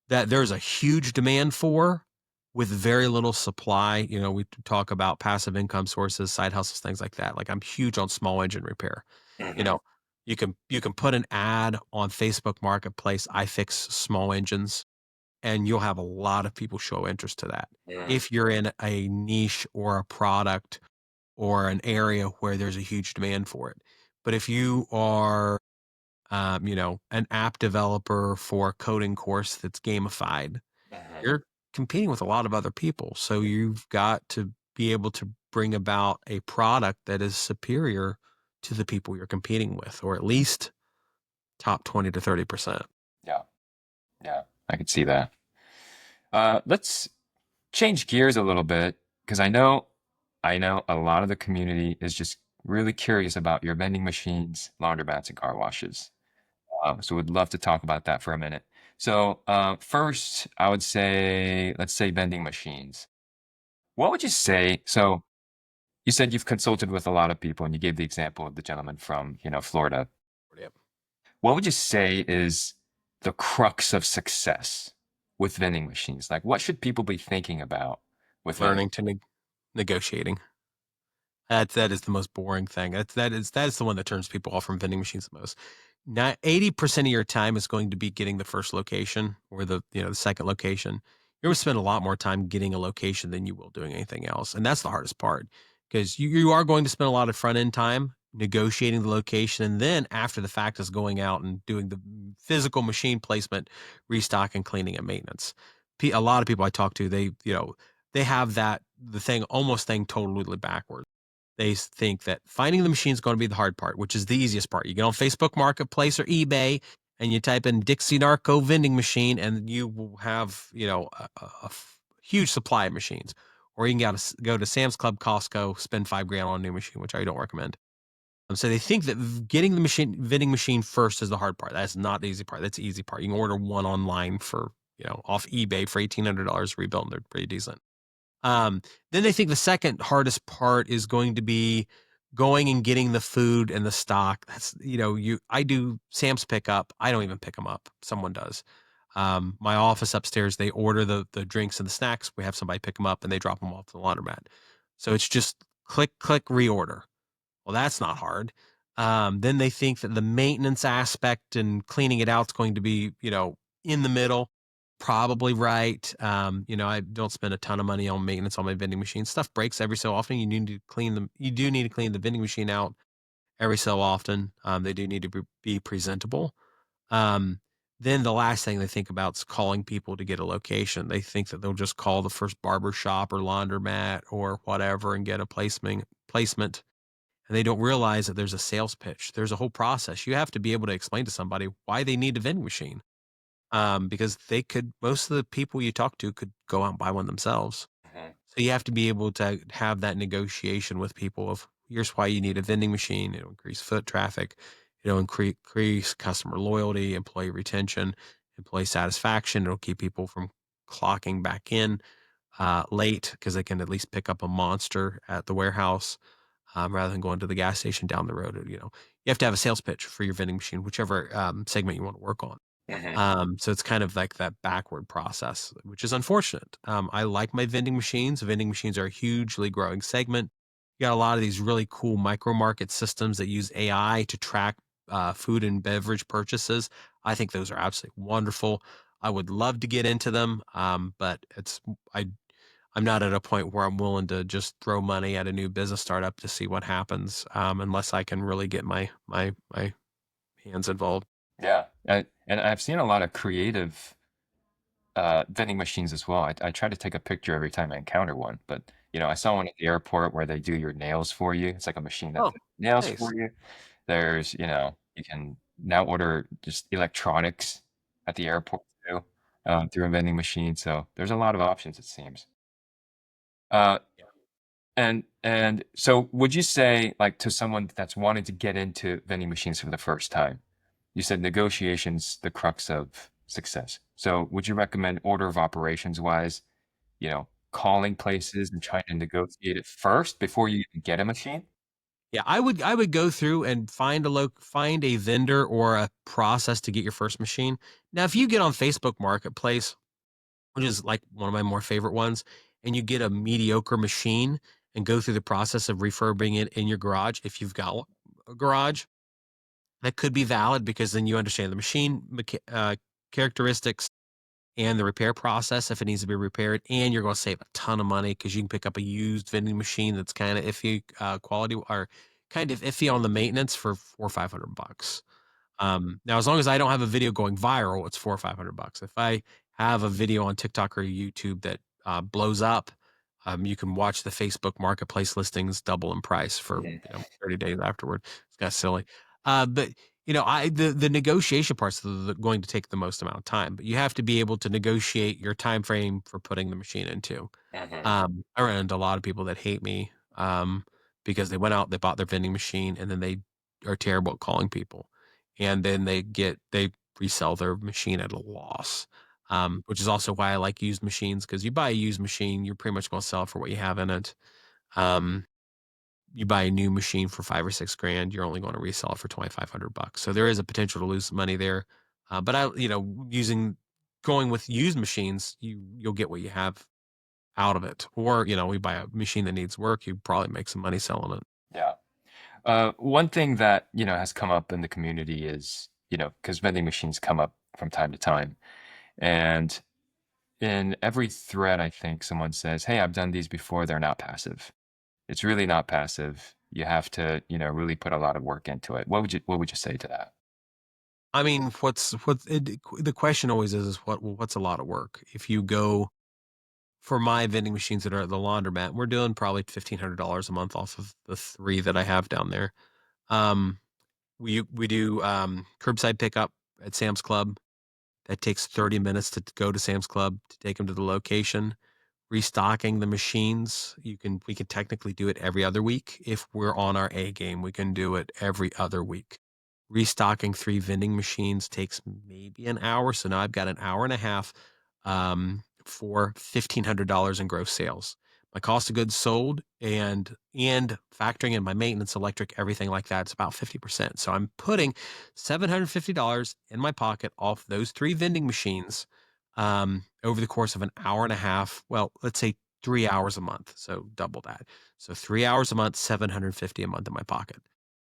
there's a huge demand for with very little supply. We talk about passive income sources, side hustles, things like that. Like I'm huge on small engine repair. You Hmm. know, you can put an ad on Facebook Marketplace, "I fix small engines," and you'll have a lot of people show interest to that. Hmm. If you're in a niche or a product or an area where there's a huge demand for it. But if you are, an app developer for a coding course that's gamified, Hmm. you're competing with a lot of other people. So you've got to be able to bring about a product that is superior to the people you're competing with, or at least top 20 to 30%. Yeah, yeah, I could see that. Let's change gears a little bit because I know a lot of the community is just really curious about your vending machines, laundromats, and car washes. So we'd love to talk about that for a minute. So, first, I would say, let's say vending machines. What would you say? So, you said you've consulted with a lot of people, and you gave the example of the gentleman from, Florida. Yep. What would you say is the crux of success with vending machines? Like, what should people be thinking about with vending? Learning to negotiating. That is the most boring thing. That is the one that turns people off from vending machines the most. Not 80% of your time is going to be getting the first location or the second location. You're gonna spend a lot more time getting a location than you will doing anything else. And that's the hardest part because you are going to spend a lot of front end time negotiating the location. And then after the fact is going out and doing the physical machine placement, restock and cleaning and maintenance. A lot of people I talk to, they have the thing totally backwards. They think that finding the machine is going to be the hard part, which is the easiest part. You get on Facebook Marketplace or eBay and you type in Dixie Narco vending machine, and you will have, huge supply of machines. Or you can go to Sam's Club, Costco, spend 5 grand on a new machine, which I don't recommend. So they think that getting the vending machine first is the hard part. That's not the easy part. That's the easy part. You can order one online for, off eBay for $1,800 rebuilt, and they're pretty decent. Um, then they think the second hardest part is going to be going and getting the food and the stock. I do Sam's pickup. I don't even pick them up. Someone does. My office upstairs, they order the drinks and the snacks. We have somebody pick them up and they drop them off to the laundromat. So it's just click, click, reorder. Well, that's not hard. Then they think that the maintenance aspect and cleaning it out is going to be, in the middle. Probably right. I don't spend a ton of money on maintenance on my vending machine. Stuff breaks every so often. You need to clean them. You do need to clean the vending machine out every so often. They do need to be presentable. Um, then the last thing they think about is calling people to get a location. They think that they'll just call the first barber shop or laundromat or whatever and get a placement, and they don't realize that there's a sales pitch. There's a whole process. You have to be able to explain to somebody why they need a vending machine, because most of the people you talk to could go out and buy one themselves. Mhm. So you have to be able to have that negotiation with people of here's why you need a vending machine. It'll increase foot traffic. It'll increase customer loyalty, employee retention, employee satisfaction. It'll keep people from clocking back in late because they can at least pick up a monster at the warehouse rather than going to the gas station down the road. You have to have a sales pitch for your vending machine, whichever segment you want to work on. Mhm. So it's kind of like that backward process, which is unfortunate. I like my vending machines. Vending machines are a hugely growing segment. You got a lot of these really cool micro market systems that use AI to track food and beverage purchases. I think those are absolutely wonderful. I would love to get into them, but I I'm not at a point where I'm willing to just throw money at a new business startup to see what happens, unless I can really get my hands involved. Yeah. And I've seen a lot of creative vending machines as well. I try to take a picture every time I encounter one, but I saw one at the airport where they do your nails for you. It's like a machine that Oh, does nails nice. for you. There's, you can now order just electronics at the airport too, through a vending machine. So there's a lot of options, it seems. Uh, and so would you say, like, to someone that's wanting to get into vending machines for the first time, you said negotiations the crux of success. So would you recommend order of operations wise, calling places and trying to negotiate it first before you even get a machine? Yeah, I would go through and find a vendor or a process to get your first machine. Now, if you get on Facebook Marketplace, which is like one of my more favorite ones, and you get a mediocre machine and go through the process of refurbing it in your garage, if you've got a garage, that could be valid because then you understand the machine characteristics and the repair process if it needs to be repaired, and you're going to save a ton of money because you can pick up a used vending machine that's kind of iffy quality or kind of iffy on the maintenance for 400 or 500 bucks. Now, as long as I don't have a video going viral, it's 400 or 500 bucks. If I have a video on TikTok or YouTube that blows up, you can watch the Facebook Marketplace listings double in price for Mhm. 30 days afterward. It's kind of silly, but the negotiation part's going to take the most amount of time. But you have to be able to negotiate your time frame for putting the machine into. Mhm. I run into a lot of people that hate me because they went out, they bought their vending machine, and then they are terrible at calling people, and then they resell their machine at a loss. Which is also why I like used machines, because you buy a used machine, you're pretty much going to sell it for what you have in it. Um, you buy a new machine for 5 or 6 grand, you're only going to resell it for 2,500 bucks. So there is a potential to lose money there. But going with used machines, you'll get what you have out of it. Or, we buy a machine that needs work, you probably make some money selling it. Yeah. One thing that, has come up in the community is, because vending machines come up from time to time. And in every thread, I think someone says, "Hey, I've done these before. They're not passive." It's really not passive. You have to, really put a lot of work into it. What would you say to that? I mean, the question always is what's a lot of work? If you go for my vending machines that are at the laundromat, we're doing probably $1,500 a month off of the three that I have down there. Um, we do curbside pickup at Sam's Club. That takes 30 minutes to go to Sam's Club to take them to the location. Restocking the machines, we can technically do it every other week. If we're on our A game, we can do it every other week. Restocking 3 vending machines takes maybe an hour. So now I've got an hour and a half for $1,500 in gross sales. My cost of goods sold and factoring in my maintenance, electric, everything like that, it's about 50%. So I'm putting $750 in my pocket off those 3 vending machines over the course of an hour and a half. Well, let's say 3 hours a month. So double that. So 3 hours a month, 750 a month in my pocket.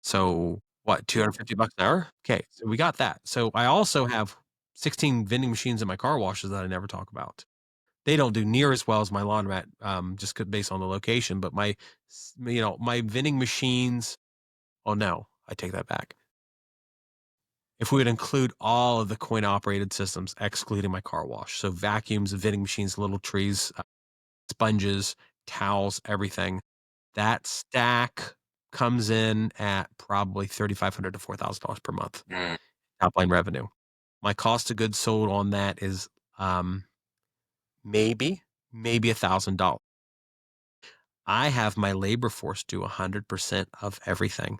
So what, 250 bucks an hour? Okay. So we got that. So I also have 16 vending machines in my car washes that I never talk about. They don't do near as well as my laundromat, just based on the location, but my vending machines, oh no, I take that back. If we would include all of the coin operated systems, excluding my car wash, so vacuums, vending machines, little trees, sponges, towels, everything, that stack comes in at probably $3,500 to $4,000 per month Mm. top line revenue. My cost of goods sold on that is um, maybe $1,000. I have my labor force do 100% of everything.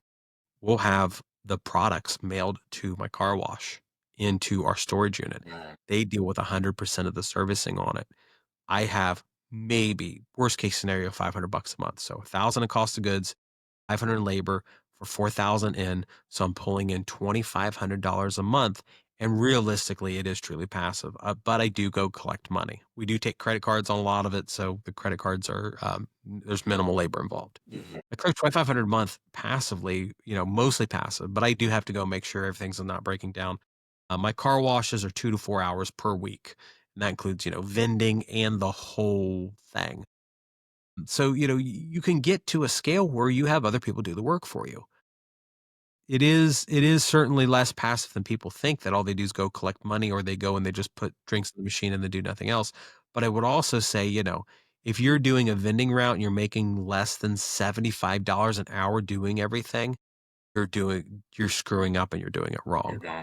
We'll have the products mailed to my car wash into our storage unit. Mm. They deal with 100% of the servicing on it. I have maybe worst case scenario, 500 bucks a month. So 1,000 in cost of goods, 500 in labor for 4,000 in. So I'm pulling in $2,500 a month. And realistically, it is truly passive. But I do go collect money. We do take credit cards on a lot of it. So the credit cards are, there's minimal labor involved. Mhm. I collect 2,500 a month passively, mostly passive, but I do have to go make sure everything's not breaking down. My car washes are 2 to 4 hours per week. And that includes, vending and the whole thing. So, you can get to a scale where you have other people do the work for you. It is certainly less passive than people think, that all they do is go collect money, or they go and they just put drinks in the machine and they do nothing else. But I would also say, if you're doing a vending route and you're making less than $75 an hour doing everything, you're screwing up and you're doing it wrong. Mhm.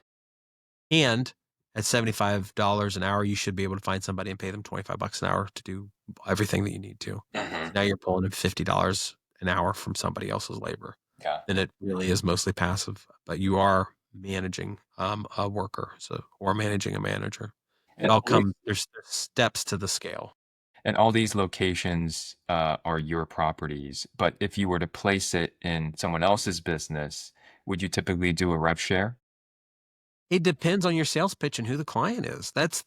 And at $75 an hour, you should be able to find somebody and pay them 25 bucks an hour to do everything that you need to. So Mhm. now you're pulling in $50 an hour from somebody else's labor. Yeah. Then it really is mostly passive, but you are managing a worker, or managing a manager. It And all all these, comes, there's steps to the scale. and all these locations are your properties, but if you were to place it in someone else's business, would you typically do a rev share? It depends on your sales pitch and who the client is. That's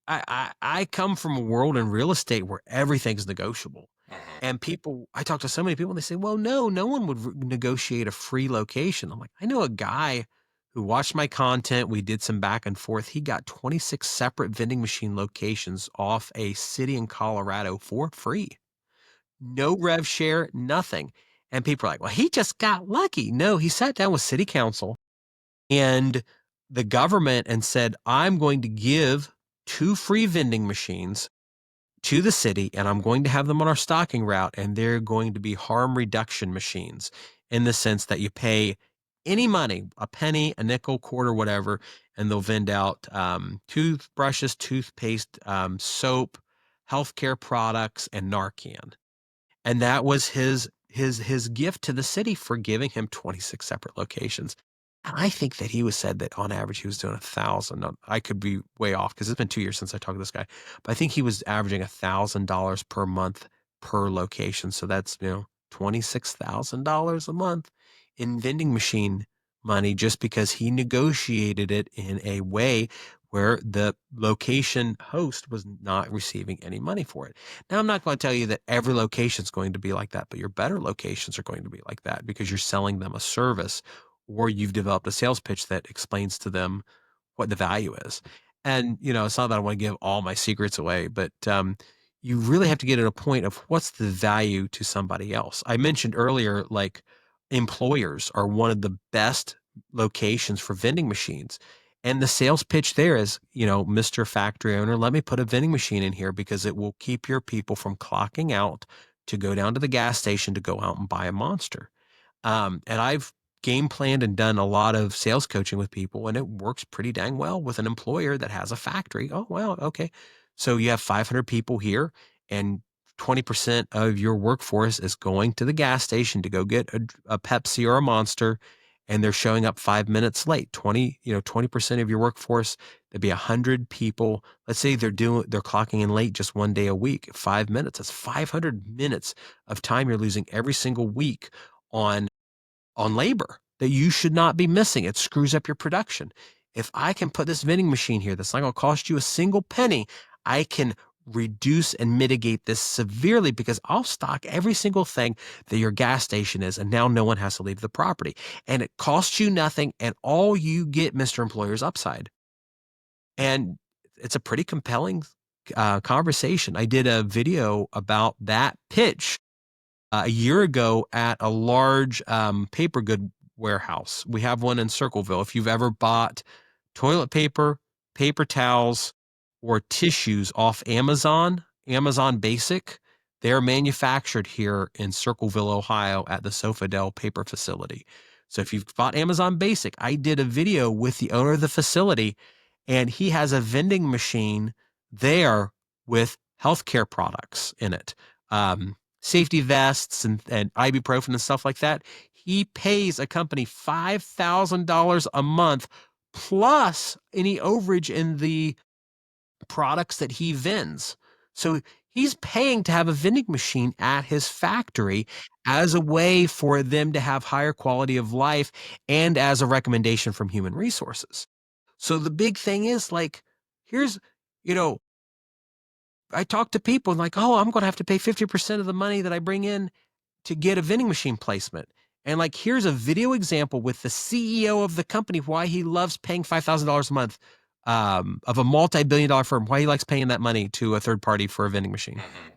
I come from a world in real estate where everything's negotiable. Mhm. And I talk to so many people and they say, well, no one would negotiate a free location. I'm like, I know a guy who watched my content. We did some back and forth. He got 26 separate vending machine locations off a city in Colorado for free. No rev share, nothing. And people are like, well, he just got lucky. No, he sat down with city council and the government and said, I'm going to give 2 free vending machines to the city, and I'm going to have them on our stocking route, and they're going to be harm reduction machines, in the sense that you pay any money, a penny, a nickel, quarter, whatever, and they'll vend out toothbrushes, toothpaste, soap, healthcare products, and Narcan. And that was his gift to the city for giving him 26 separate locations. And I think that he was said that on average he was doing 1,000. Now, I could be way off because it's been 2 years since I talked to this guy, but I think he was averaging $1,000 per month per location. So that's, $26,000 a month in vending machine money just because he negotiated it in a way where the location host was not receiving any money for it. Now, I'm not going to tell you that every location is going to be like that, but your better locations are going to be like that because you're selling them a service or you've developed a sales pitch that explains to them what the value is. And, it's not that I want to give all my secrets away, but you really have to get at a point of what's the value to somebody else. I mentioned earlier, like employers are one of the best locations for vending machines. And the sales pitch there is, Mr. Factory owner, let me put a vending machine in here because it will keep your people from clocking out to go down to the gas station to go out and buy a Monster. And I've game planned and done a lot of sales coaching with people, and it works pretty dang well with an employer that has a factory. Oh, well, okay. So you have 500 people here, and 20% of your workforce is going to the gas station to go get a Pepsi or a Monster, and they're showing up 5 minutes late. 20% of your workforce, there'd be 100 people. Let's say they're clocking in late just 1 day a week, 5 minutes. That's 500 minutes of time you're losing every single week on labor that you should not be missing. It screws up your production. If I can put this vending machine here that's not going to cost you a single penny, I can reduce and mitigate this severely because I'll stock every single thing that your gas station is, and now no one has to leave the property. And it costs you nothing, and all you get, Mr. Employer, is upside. And it's a pretty compelling conversation. I did a video about that pitch a year ago at a large paper good warehouse. We have one in Circleville. If you've ever bought toilet paper, paper towels, or tissues off Amazon Basic, they're manufactured here in Circleville, Ohio at the Sofadel paper facility. So if you've bought Amazon Basic, I did a video with the owner of the facility, and he has a vending machine there with healthcare products in it. Safety vests and ibuprofen and stuff like that. He pays a company $5,000 a month plus any overage in the products that he vends. So he's paying to have a vending machine at his factory as a way for them to have higher quality of life and as a recommendation from human resources. So the big thing is like, here's, I talk to people and like, oh, I'm going to have to pay 50% of the money that I bring in to get a vending machine placement. And like, here's a video example with the CEO of the company, why he loves paying $5,000 a month of a multi-billion-dollar firm, why he likes paying that money to a third party for a vending machine. Mhm.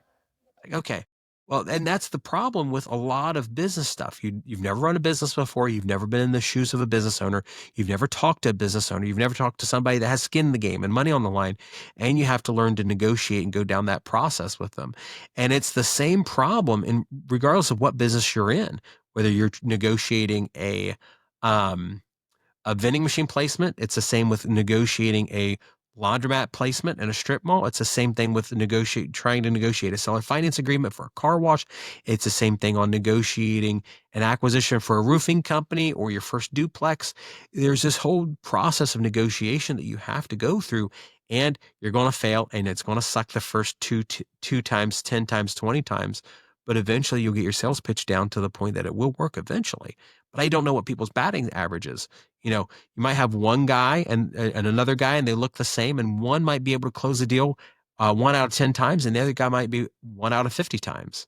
Like, okay. Well, and that's the problem with a lot of business stuff. You've never run a business before. You've never been in the shoes of a business owner. You've never talked to a business owner. You've never talked to somebody that has skin in the game and money on the line. And you have to learn to negotiate and go down that process with them. And it's the same problem in regardless of what business you're in, whether you're negotiating a vending machine placement. It's the same with negotiating a laundromat placement in a strip mall. It's the same thing with trying to negotiate a seller finance agreement for a car wash. It's the same thing on negotiating an acquisition for a roofing company or your first duplex. There's this whole process of negotiation that you have to go through, and you're going to fail, and it's going to suck the first two times, 10 times, 20 times. But eventually you'll get your sales pitch down to the point that it will work eventually. But I don't know what people's batting average is. You might have one guy and another guy, and they look the same, and one might be able to close the deal 1 out of 10 times, and the other guy might be 1 out of 50 times.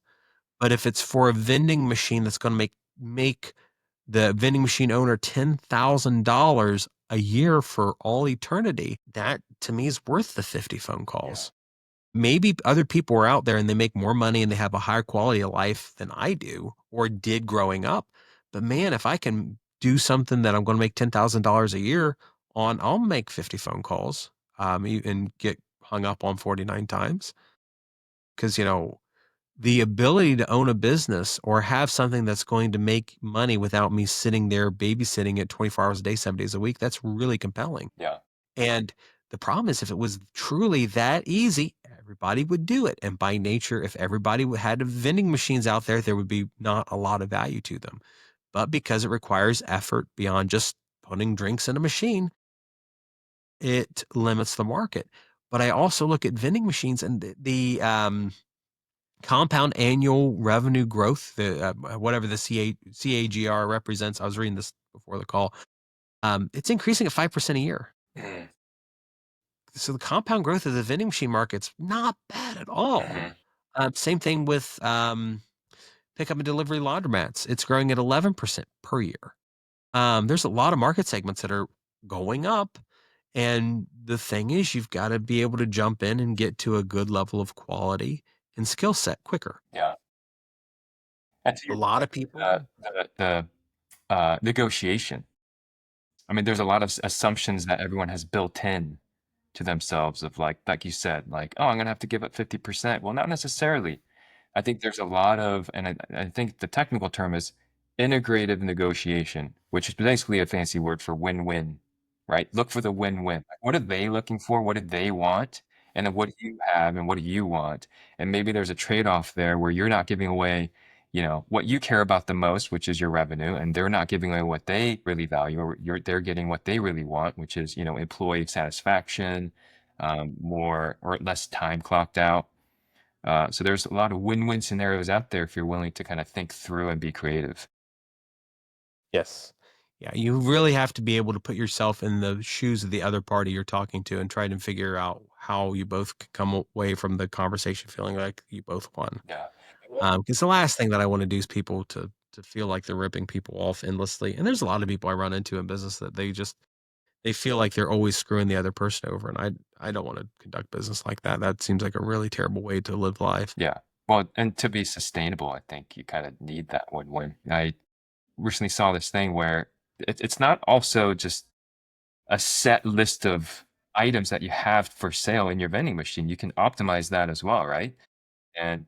But if it's for a vending machine that's going to make the vending machine owner $10,000 a year for all eternity, that to me is worth the 50 phone calls. Maybe other people are out there and they make more money and they have a higher quality of life than I do or did growing up. But man, if I can do something that I'm going to make $10,000 a year on, I'll make 50 phone calls and get hung up on 49 times. Because, the ability to own a business or have something that's going to make money without me sitting there babysitting it 24 hours a day, 7 days a week, that's really compelling. Yeah. And the problem is if it was truly that easy, everybody would do it. And by nature, if everybody had vending machines out there, there would be not a lot of value to them. But because it requires effort beyond just putting drinks in a machine, it limits the market. But I also look at vending machines and the compound annual revenue growth, the whatever the CAGR represents. I was reading this before the call. It's increasing at 5% a year. Mm, So the compound growth of the vending machine market's not bad at all. mhm. Same thing with pickup and delivery laundromats. It's growing at 11% per year. There's a lot of market segments that are going up. And the thing is, you've got to be able to jump in and get to a good level of quality and skill set quicker. Yeah. And to A your lot point, of people, negotiation. I mean, there's a lot of assumptions that everyone has built in to themselves of like you said, like, oh, I'm gonna have to give up 50%. Well, not necessarily. I think there's a lot of, and I think the technical term is integrative negotiation, which is basically a fancy word for win-win, right? Look for the win-win. Like, what are they looking for? What do they want? And then what do you have and what do you want? And maybe there's a trade-off there where you're not giving away, what you care about the most, which is your revenue, and they're not giving away what they really value, or they're getting what they really want, which is, employee satisfaction, more or less time clocked out. So there's a lot of win-win scenarios out there if you're willing to kind of think through and be creative. yes. Yeah, you really have to be able to put yourself in the shoes of the other party you're talking to and try to figure out how you both could come away from the conversation feeling like you both won. Yeah. Because the last thing that I want to do is people to feel like they're ripping people off endlessly. And there's a lot of people I run into in business that they feel like they're always screwing the other person over, and I don't want to conduct business like that. That seems like a really terrible way to live life. Yeah. Well, and to be sustainable, I think you kind of need that win-win. I recently saw this thing where it's not also just a set list of items that you have for sale in your vending machine. You can optimize that as well, right? And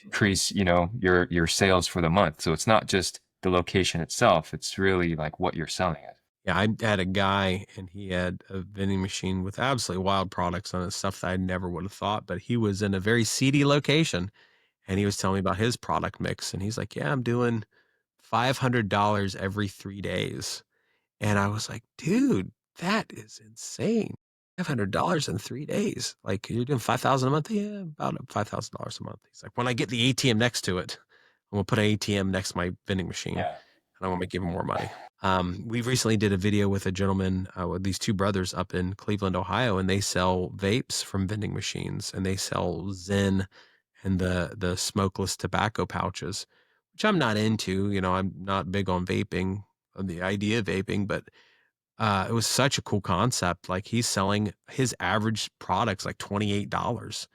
increase, your sales for the month. So it's not just the location itself. It's really like what you're selling at. Yeah, I had a guy and he had a vending machine with absolutely wild products on it, stuff that I never would have thought, but he was in a very seedy location and he was telling me about his product mix. And he's like, yeah, I'm doing $500 every 3 days. And I was like, dude, that is insane. $500 in 3 days. Like you're doing 5,000 a month? Yeah, about $5,000 a month. He's like, when I get the ATM next to it, I'm gonna put an ATM next to my vending machine and Yeah. I'm gonna give him more money. We recently did a video with a gentleman, with these two brothers up in Cleveland, Ohio, and they sell vapes from vending machines and they sell Zen and the smokeless tobacco pouches, which I'm not into. I'm not big on vaping, on the idea of vaping, but it was such a cool concept. Like he's selling his average products like $28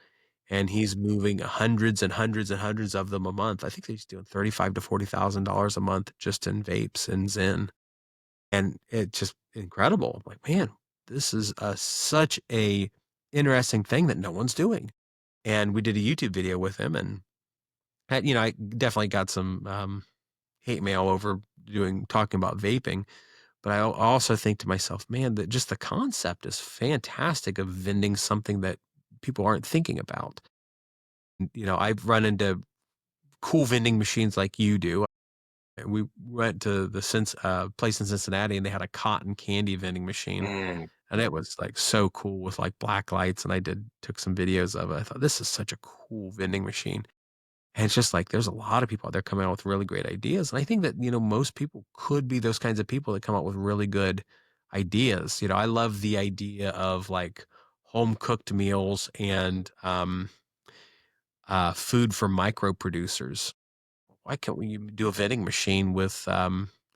and he's moving hundreds and hundreds and hundreds of them a month. I think he's doing 35 to $40,000 a month just in vapes and Zen. And it's just incredible. I'm like, man, this is such a interesting thing that no one's doing. And we did a YouTube video with him and I definitely got some hate mail over talking about vaping. But I also think to myself, man, that just the concept is fantastic of vending something that people aren't thinking about. I've run into cool vending machines like you do. We went to the place in Cincinnati and they had a cotton candy vending machine. Mm, And it was like so cool with like black lights. And took some videos of it. I thought this is such a cool vending machine. And it's just like there's a lot of people out there coming out with really great ideas. And I think that, most people could be those kinds of people that come out with really good ideas. I love the idea of like home cooked meals and food for micro producers. Why can't we do a vending machine with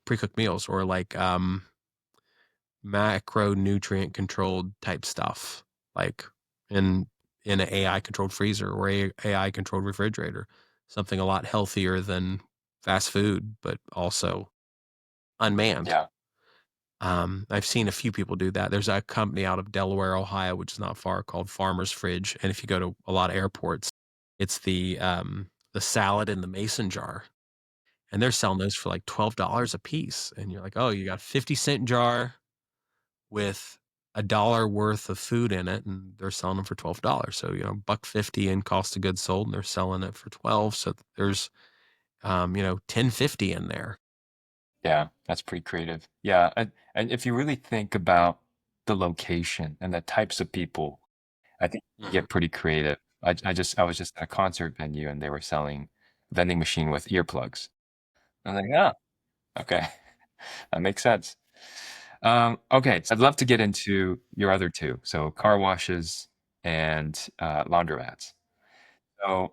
pre-cooked meals or like macronutrient controlled type stuff, like in an AI controlled freezer or AI controlled refrigerator, something a lot healthier than fast food, but also unmanned. yeah. I've seen a few people do that. There's a company out of Delaware, Ohio, which is not far, called Farmer's Fridge. And if you go to a lot of airports, it's the salad in the mason jar. And they're selling those for like $12 a piece. And you're like, oh, you got a 50-cent jar with $1 worth of food in it, and they're selling them for $12. So, $1.50 in cost of goods sold, and they're selling it for 12. So there's, $10.50 in there. Yeah, that's pretty creative. Yeah, and if you really think about the location and the types of people, I think you Mhm. get pretty creative. I was just at a concert venue and they were selling vending machine with earplugs. I'm like, oh, okay, that makes sense. Okay, so I'd love to get into your other two, so car washes and laundromats. So,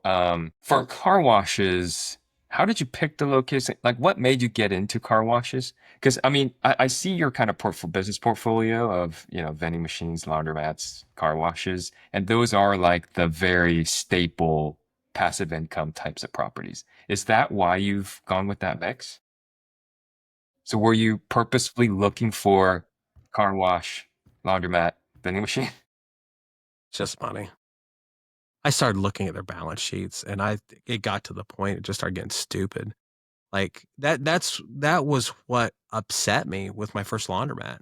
for car washes, how did you pick the location? Like, what made you get into car washes? Because I mean, I see your kind of business portfolio of, vending machines, laundromats, car washes, and those are like the very staple passive income types of properties. Is that why you've gone with that mix? So were you purposefully looking for car wash, laundromat, vending machine? It's just money. I started looking at their balance sheets, and it got to the point it just started getting stupid. Like, that was what upset me with my first laundromat,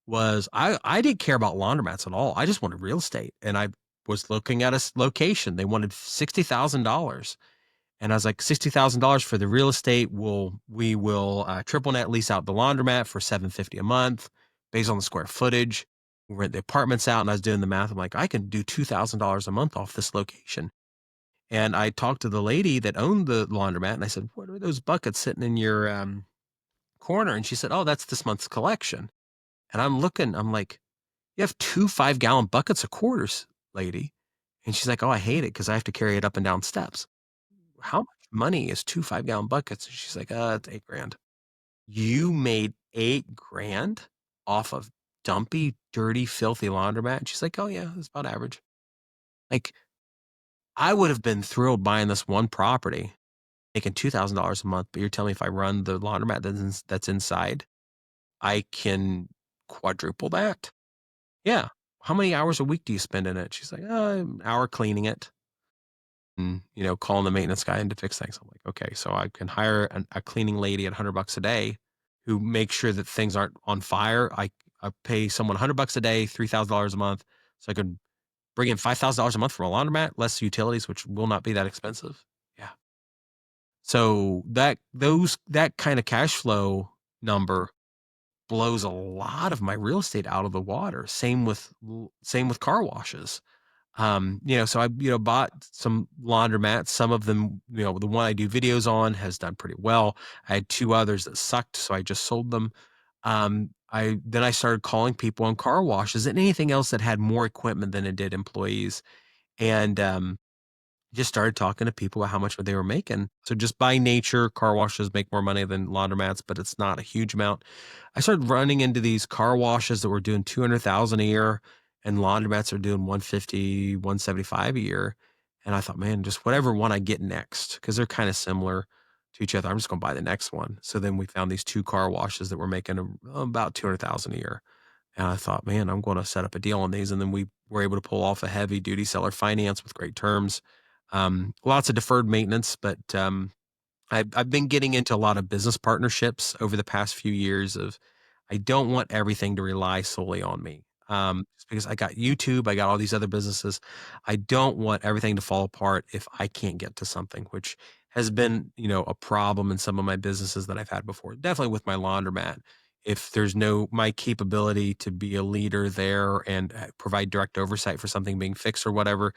was I didn't care about laundromats at all. I just wanted real estate, and I was looking at a location. They wanted $60,000, and I was like, $60,000 for the real estate. We will triple net lease out the laundromat for $750 a month, based on the square footage. We rent the apartments out, and I was doing the math. I'm like, I can do $2,000 a month off this location. And I talked to the lady that owned the laundromat, and I said, "What are those buckets sitting in your corner?" And she said, "Oh, that's this month's collection." And I'm looking, I'm like, "You have two 5-gallon buckets of quarters, lady." And she's like, "Oh, I hate it because I have to carry it up and down steps." How much money is two 5-gallon buckets? And she's like, It's 8 grand. You made 8 grand off of dumpy, dirty, filthy laundromat? And she's like, "Oh, yeah, that's about average." Like, I would have been thrilled buying this one property, making $2,000 a month, but you're telling me if I run the laundromat that's inside, I can quadruple that? Yeah. How many hours a week do you spend in it? She's like, an hour cleaning it and, calling the maintenance guy in to fix things. I'm like, okay, so I can hire a cleaning lady at $100 a day who makes sure that things aren't on fire. I pay someone $100 a day, $3,000 a month. So I could bring in $5,000 a month from a laundromat, less utilities, which will not be that expensive. Yeah. So that kind of cash flow number blows a lot of my real estate out of the water. Same with car washes. So I, bought some laundromats. Some of them, the one I do videos on has done pretty well. I had two others that sucked, so I just sold them. I started calling people on car washes and anything else that had more equipment than it did employees. And just started talking to people about how much they were making. So just by nature, car washes make more money than laundromats, but it's not a huge amount. I started running into these car washes that were doing 200,000 a year and laundromats are doing 150, 175 a year. And I thought, man, just whatever one I get next, because they're kind of similar to each other. I'm just going to buy the next one. So then we found these two car washes that were making about 200,000 a year. And I thought, man, I'm going to set up a deal on these. And then we were able to pull off a heavy duty seller finance with great terms. Lots of deferred maintenance, but I've been getting into a lot of business partnerships over the past few years of I don't want everything to rely solely on me. Just because I got YouTube, I got all these other businesses. I don't want everything to fall apart if I can't get to something, which has been, a problem in some of my businesses that I've had before. Definitely with my laundromat. If there's no my capability to be a leader there and provide direct oversight for something being fixed or whatever,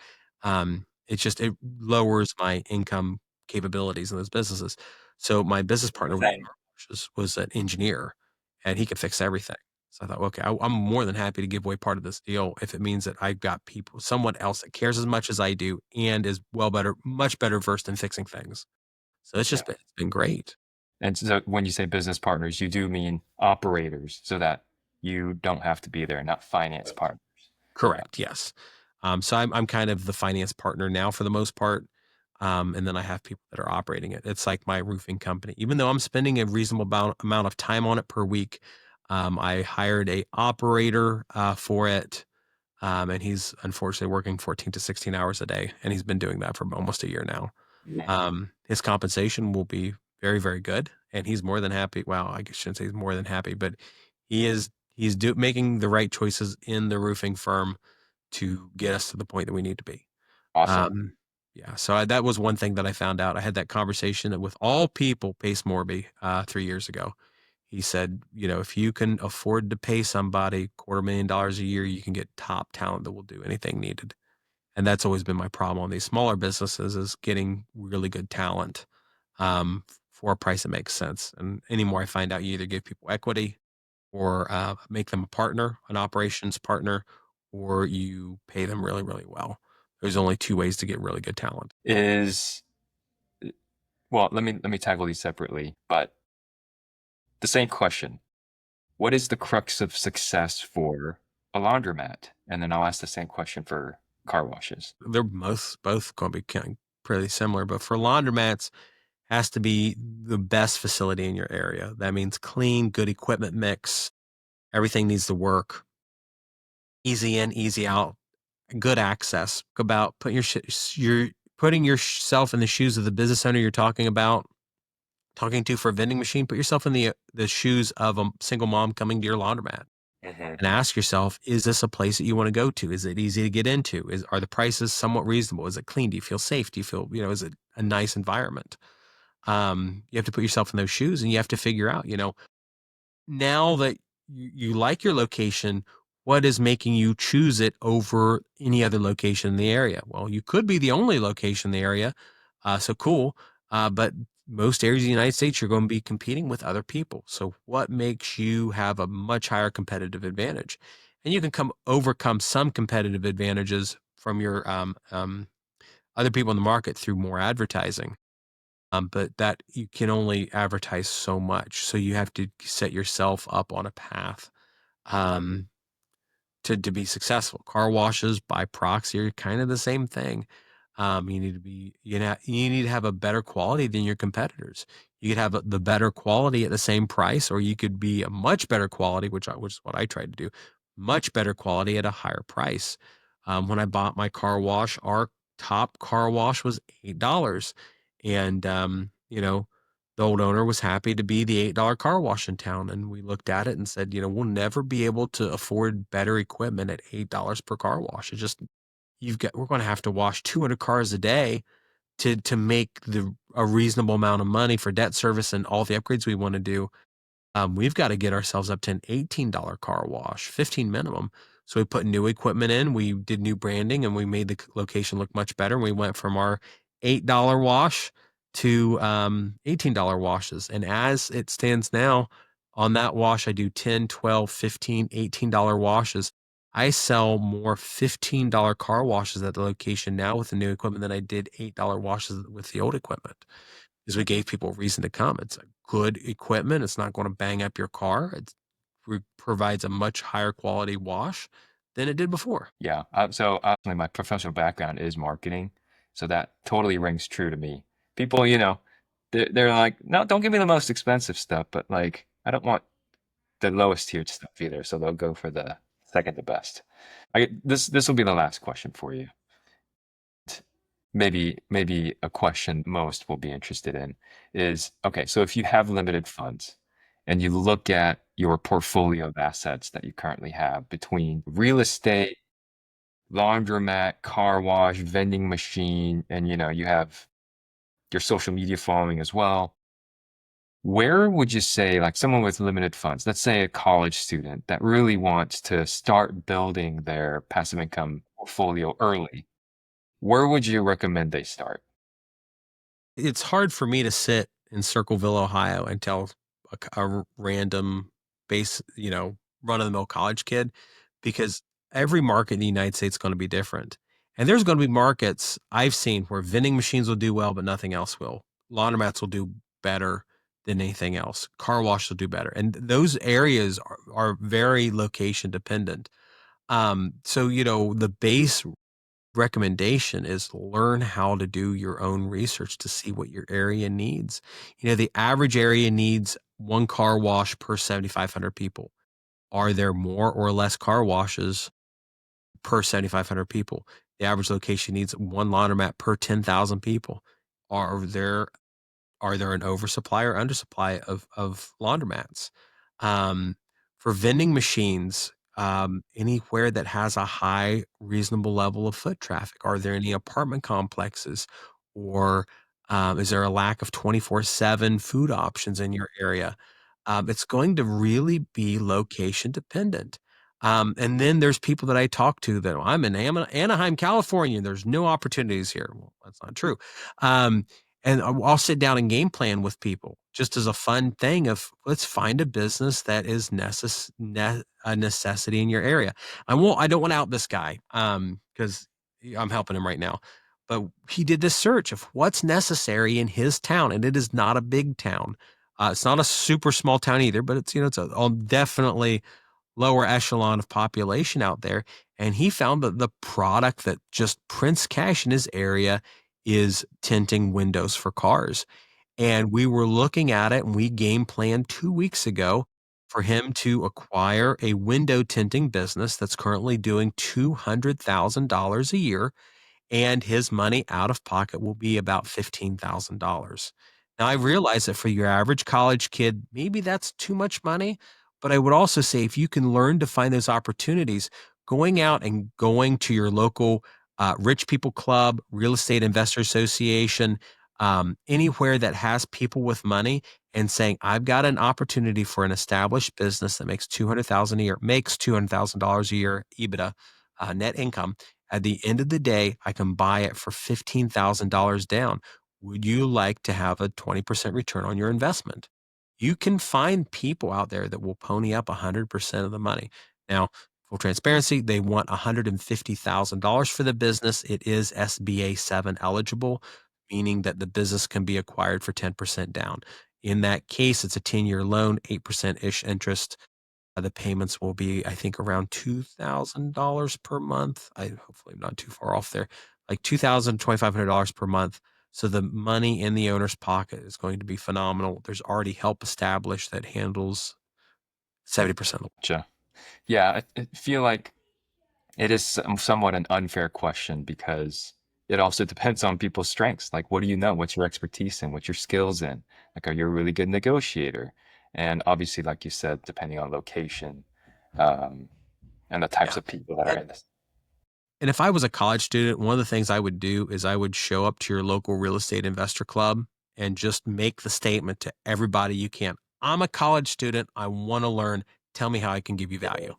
it lowers my income capabilities in those businesses. So my business partner with Same. was an engineer, and he could fix everything. So I thought, okay, I'm more than happy to give away part of this deal if it means that I've got someone else that cares as much as I do and is much better versed in fixing things. So Yeah. it's been great. And so when you say business partners, you do mean operators so that you don't have to be there, not finance partners. Yeah. Correct. Yes. So I'm kind of the finance partner now for the most part. And then I have people that are operating it. It's like my roofing company. Even though I'm spending a reasonable amount of time on it per week, I hired a operator for it. And he's unfortunately working 14 to 16 hours a day. And he's been doing that for almost a year now. Yeah. His compensation will be very, very good. And he's more than happy. Well, I shouldn't say he's more than happy, but he's making the right choices in the roofing firm to get us to the point that we need to be. Awesome. Um, yeah, so that was one thing that I found out. I had that conversation with all people, Pace Morby, 3 years ago. He said, if you can afford to pay somebody $250,000 a year, you can get top talent that will do anything needed. And that's always been my problem on these smaller businesses is getting really good talent for a price that makes sense. And anymore, I find out you either give people equity or make them a partner, an operations partner, or you pay them really, really well. There's only two ways to get really good talent. Is well, let me tackle these separately, but the same question. What is the crux of success for a laundromat? And then I'll ask the same question for car washes. They're both going to be kind of pretty similar, but for laundromats, has to be the best facility in your area. That means clean, good equipment mix. Everything needs to work. Easy in, easy out, good access. About you're putting yourself in the shoes of the business owner you're talking to for a vending machine. Put yourself in the shoes of a single mom coming to your laundromat Hmm. and ask yourself, is this a place that you want to go to? Is it easy to get into? Are the prices somewhat reasonable? Is it clean? Do you feel safe? Do you feel, is it a nice environment? You have to put yourself in those shoes and you have to figure out, now that you like your location, what is making you choose it over any other location in the area? Well, you could be the only location in the area. So cool. But most areas of the United States, you're going to be competing with other people. So what makes you have a much higher competitive advantage? And you can overcome some competitive advantages from your other people in the market through more advertising. But that you can only advertise so much. So you have to set yourself up on a path um, to be successful. Car washes by proxy are kind of the same thing. You need to be, you need to have a better quality than your competitors. You could have the better quality at the same price, or you could be a much better quality, which is what I tried to do, much better quality at a higher price. When I bought my car wash, our top car wash was $8, and the old owner was happy to be the $8 car wash in town. And we looked at it and said, we'll never be able to afford better equipment at $8 per car wash. It's just, we're going to have to wash 200 cars a day to make a reasonable amount of money for debt service and all the upgrades we want to do. We've got to get ourselves up to an $18 car wash, 15 minimum. So we put new equipment in, we did new branding, and we made the location look much better. We went from our $8 wash to $18 washes. And as it stands now, on that wash, I do 10, 12, 15, $18 washes. I sell more $15 car washes at the location now with the new equipment than I did $8 washes with the old equipment is we gave people a reason to come. It's a good equipment. It's not going to bang up your car. Provides a much higher quality wash than it did before. Yeah. So obviously my professional background is marketing. So that totally rings true to me. People, they're like, no, don't give me the most expensive stuff, but like, I don't want the lowest tiered stuff either. So they'll go for the second to best. This will be the last question for you. Maybe a question most will be interested in is, okay, so if you have limited funds and you look at your portfolio of assets that you currently have between real estate, laundromat, car wash, vending machine, and you have your social media following as well. Where would you say, like someone with limited funds, let's say a college student that really wants to start building their passive income portfolio early, where would you recommend they start? It's hard for me to sit in Circleville, Ohio, and tell a random base, run of the mill college kid because every market in the United States is going to be different. And there's going to be markets I've seen where vending machines will do well, but nothing else will. Laundromats will do better than anything else. Car wash will do better. And those areas are very location dependent. So, the base recommendation is learn how to do your own research to see what your area needs. The average area needs one car wash per 7,500 people. Are there more or less car washes per 7,500 people? The average location needs one laundromat per 10,000 people. Are there an oversupply or undersupply of laundromats? Um, for vending machines, anywhere that has a high reasonable level of foot traffic, are there any apartment complexes or is there a lack of 24/7 food options in your area? It's going to really be location dependent. And then there's people that I talk to that I'm in Anaheim, California. There's no opportunities here. Well, that's not true. Um, and I'll sit down and game plan with people just as a fun thing of let's find a business that is a necessity in your area. I don't want to out this guy because I'm helping him right now. But he did this search of what's necessary in his town, and it is not a big town. It's not a super small town either, but it's definitely lower echelon of population out there. And he found that the product that just prints cash in his area is tinting windows for cars. And we were looking at it and we game planned 2 weeks ago for him to acquire a window tinting business that's currently doing $200,000 a year, and his money out of pocket will be about $15,000. Now, I realize that for your average college kid, maybe that's too much money, but I would also say if you can learn to find those opportunities, going out and going to your local rich people club, real estate investor association, anywhere that has people with money and saying, I've got an opportunity for an established business that makes 200,000 a year, makes $200,000 a year EBITDA, net income. At the end of the day, I can buy it for $15,000 down. Would you like to have a 20% return on your investment? You can find people out there that will pony up 100% of the money. Now, full transparency, they want $150,000 for the business. It is SBA 7 eligible, meaning that the business can be acquired for 10% down. In that case, it's a 10-year loan, 8% ish interest. The payments will be, I think, around $2,000 per month. Hopefully I'm not too far off there, like $2,000, $2,500 per month. So the money in the owner's pocket is going to be phenomenal. There's already help established that handles 70% of Gotcha. Yeah, I feel like it is somewhat an unfair question because it also depends on people's strengths. Like, what do you know? What's your expertise in? What's your skills in? Like, are you a really good negotiator? And obviously, like you said, depending on location, um, and the types yeah. of people that are in this. And if I was a college student, one of the things I would do is I would show up to your local real estate investor club and just make the statement to everybody you can. I'm a college student. I want to learn. Tell me how I can give you value.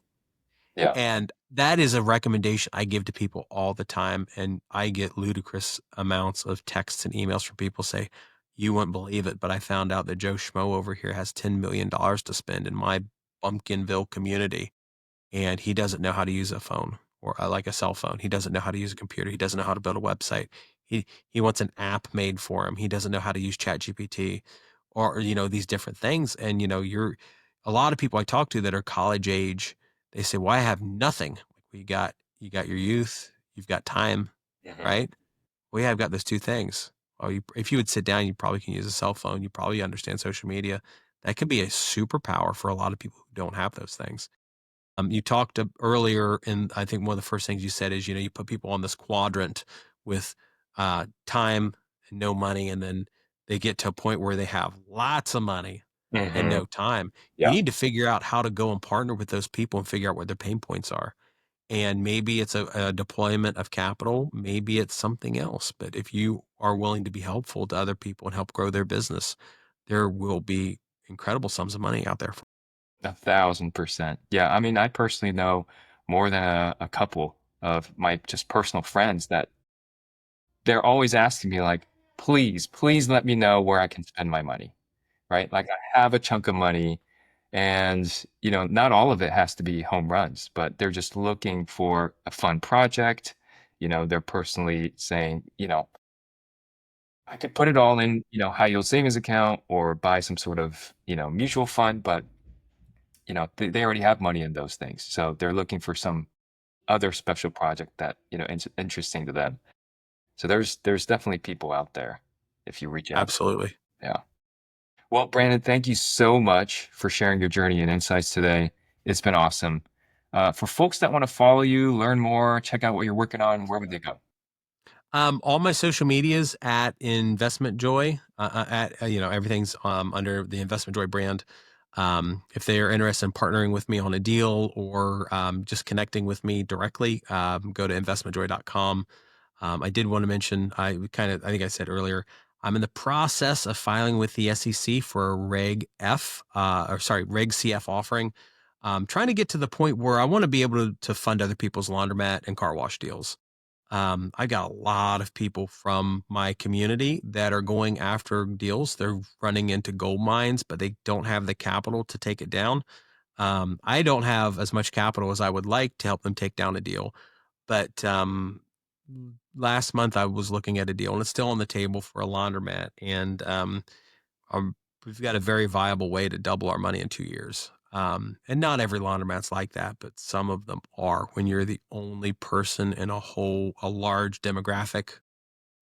Yeah. And that is a recommendation I give to people all the time. And I get ludicrous amounts of texts and emails from people say, you wouldn't believe it, but I found out that Joe Schmo over here has $10 million to spend in my Bumpkinville community, and he doesn't know how to use a phone or like a cell phone. He doesn't know how to use a computer. He doesn't know how to build a website. He wants an app made for him. He doesn't know how to use ChatGPT or these different things. And you're a lot of people I talk to that are college age. They say, "Well, I have nothing." Like, well, you got your youth, you've got time, Mhm. right? Well, yeah, I've got those two things. Well, if you would sit down, you probably can use a cell phone. You probably understand social media. That could be a superpower for a lot of people who don't have those things. You talked earlier, and I think one of the first things you said is, you put people on this quadrant with time and no money, and then they get to a point where they have lots of money and Mhm. no time. You Yeah. need to figure out how to go and partner with those people and figure out what their pain points are. And maybe it's a deployment of capital, maybe it's something else. But if you are willing to be helpful to other people and help grow their business, there will be incredible sums of money out there. 1,000%. Yeah. I mean, I personally know more than a couple of my just personal friends that they're always asking me, like, please, please let me know where I can spend my money. Right? Like I have a chunk of money and, not all of it has to be home runs, but they're just looking for a fun project. They're personally saying, I could put it all in, high yield savings account or buy some sort of, mutual fund, but, they already have money in those things. So they're looking for some other special project that, interesting to them. So there's definitely people out there if you reach out. Absolutely. Yeah. Well, Brandon, thank you so much for sharing your journey and insights today. It's been awesome. For folks that want to follow you, learn more, check out what you're working on, where would they go? All my social medias at Investment Joy, everything's under the Investment Joy brand. If they are interested in partnering with me on a deal or just connecting with me directly, go to investmentjoy.com. I did want to mention, I think I said earlier, I'm in the process of filing with the SEC for a Reg CF offering. Trying to get to the point where I want to be able to fund other people's laundromat and car wash deals. I got a lot of people from my community that are going after deals. They're running into gold mines, but they don't have the capital to take it down. I don't have as much capital as I would like to help them take down a deal. But last month I was looking at a deal, and it's still on the table for a laundromat. And um, we've got a very viable way to double our money in 2 years. And not every laundromat's like that, but some of them are. When you're the only person in a large demographic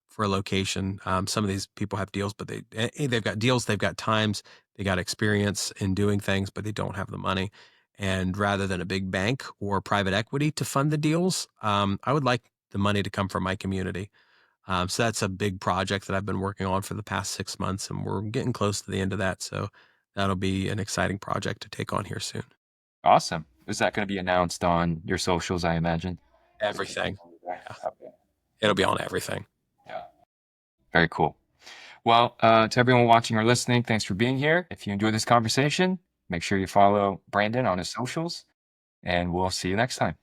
for a location, some of these people have deals, but they've got deals, they've got times, they got experience in doing things, but they don't have the money. And rather than a big bank or private equity to fund the deals, I would like the money to come from my community. So that's a big project that I've been working on for the past 6 months, and we're getting close to the end of that. So that'll be an exciting project to take on here soon. Awesome. Is that going to be announced on your socials, I imagine? Everything. Yeah. Okay. It'll be on everything. Yeah. Very cool. Well, to everyone watching or listening, thanks for being here. If you enjoyed this conversation, make sure you follow Brandon on his socials, and we'll see you next time.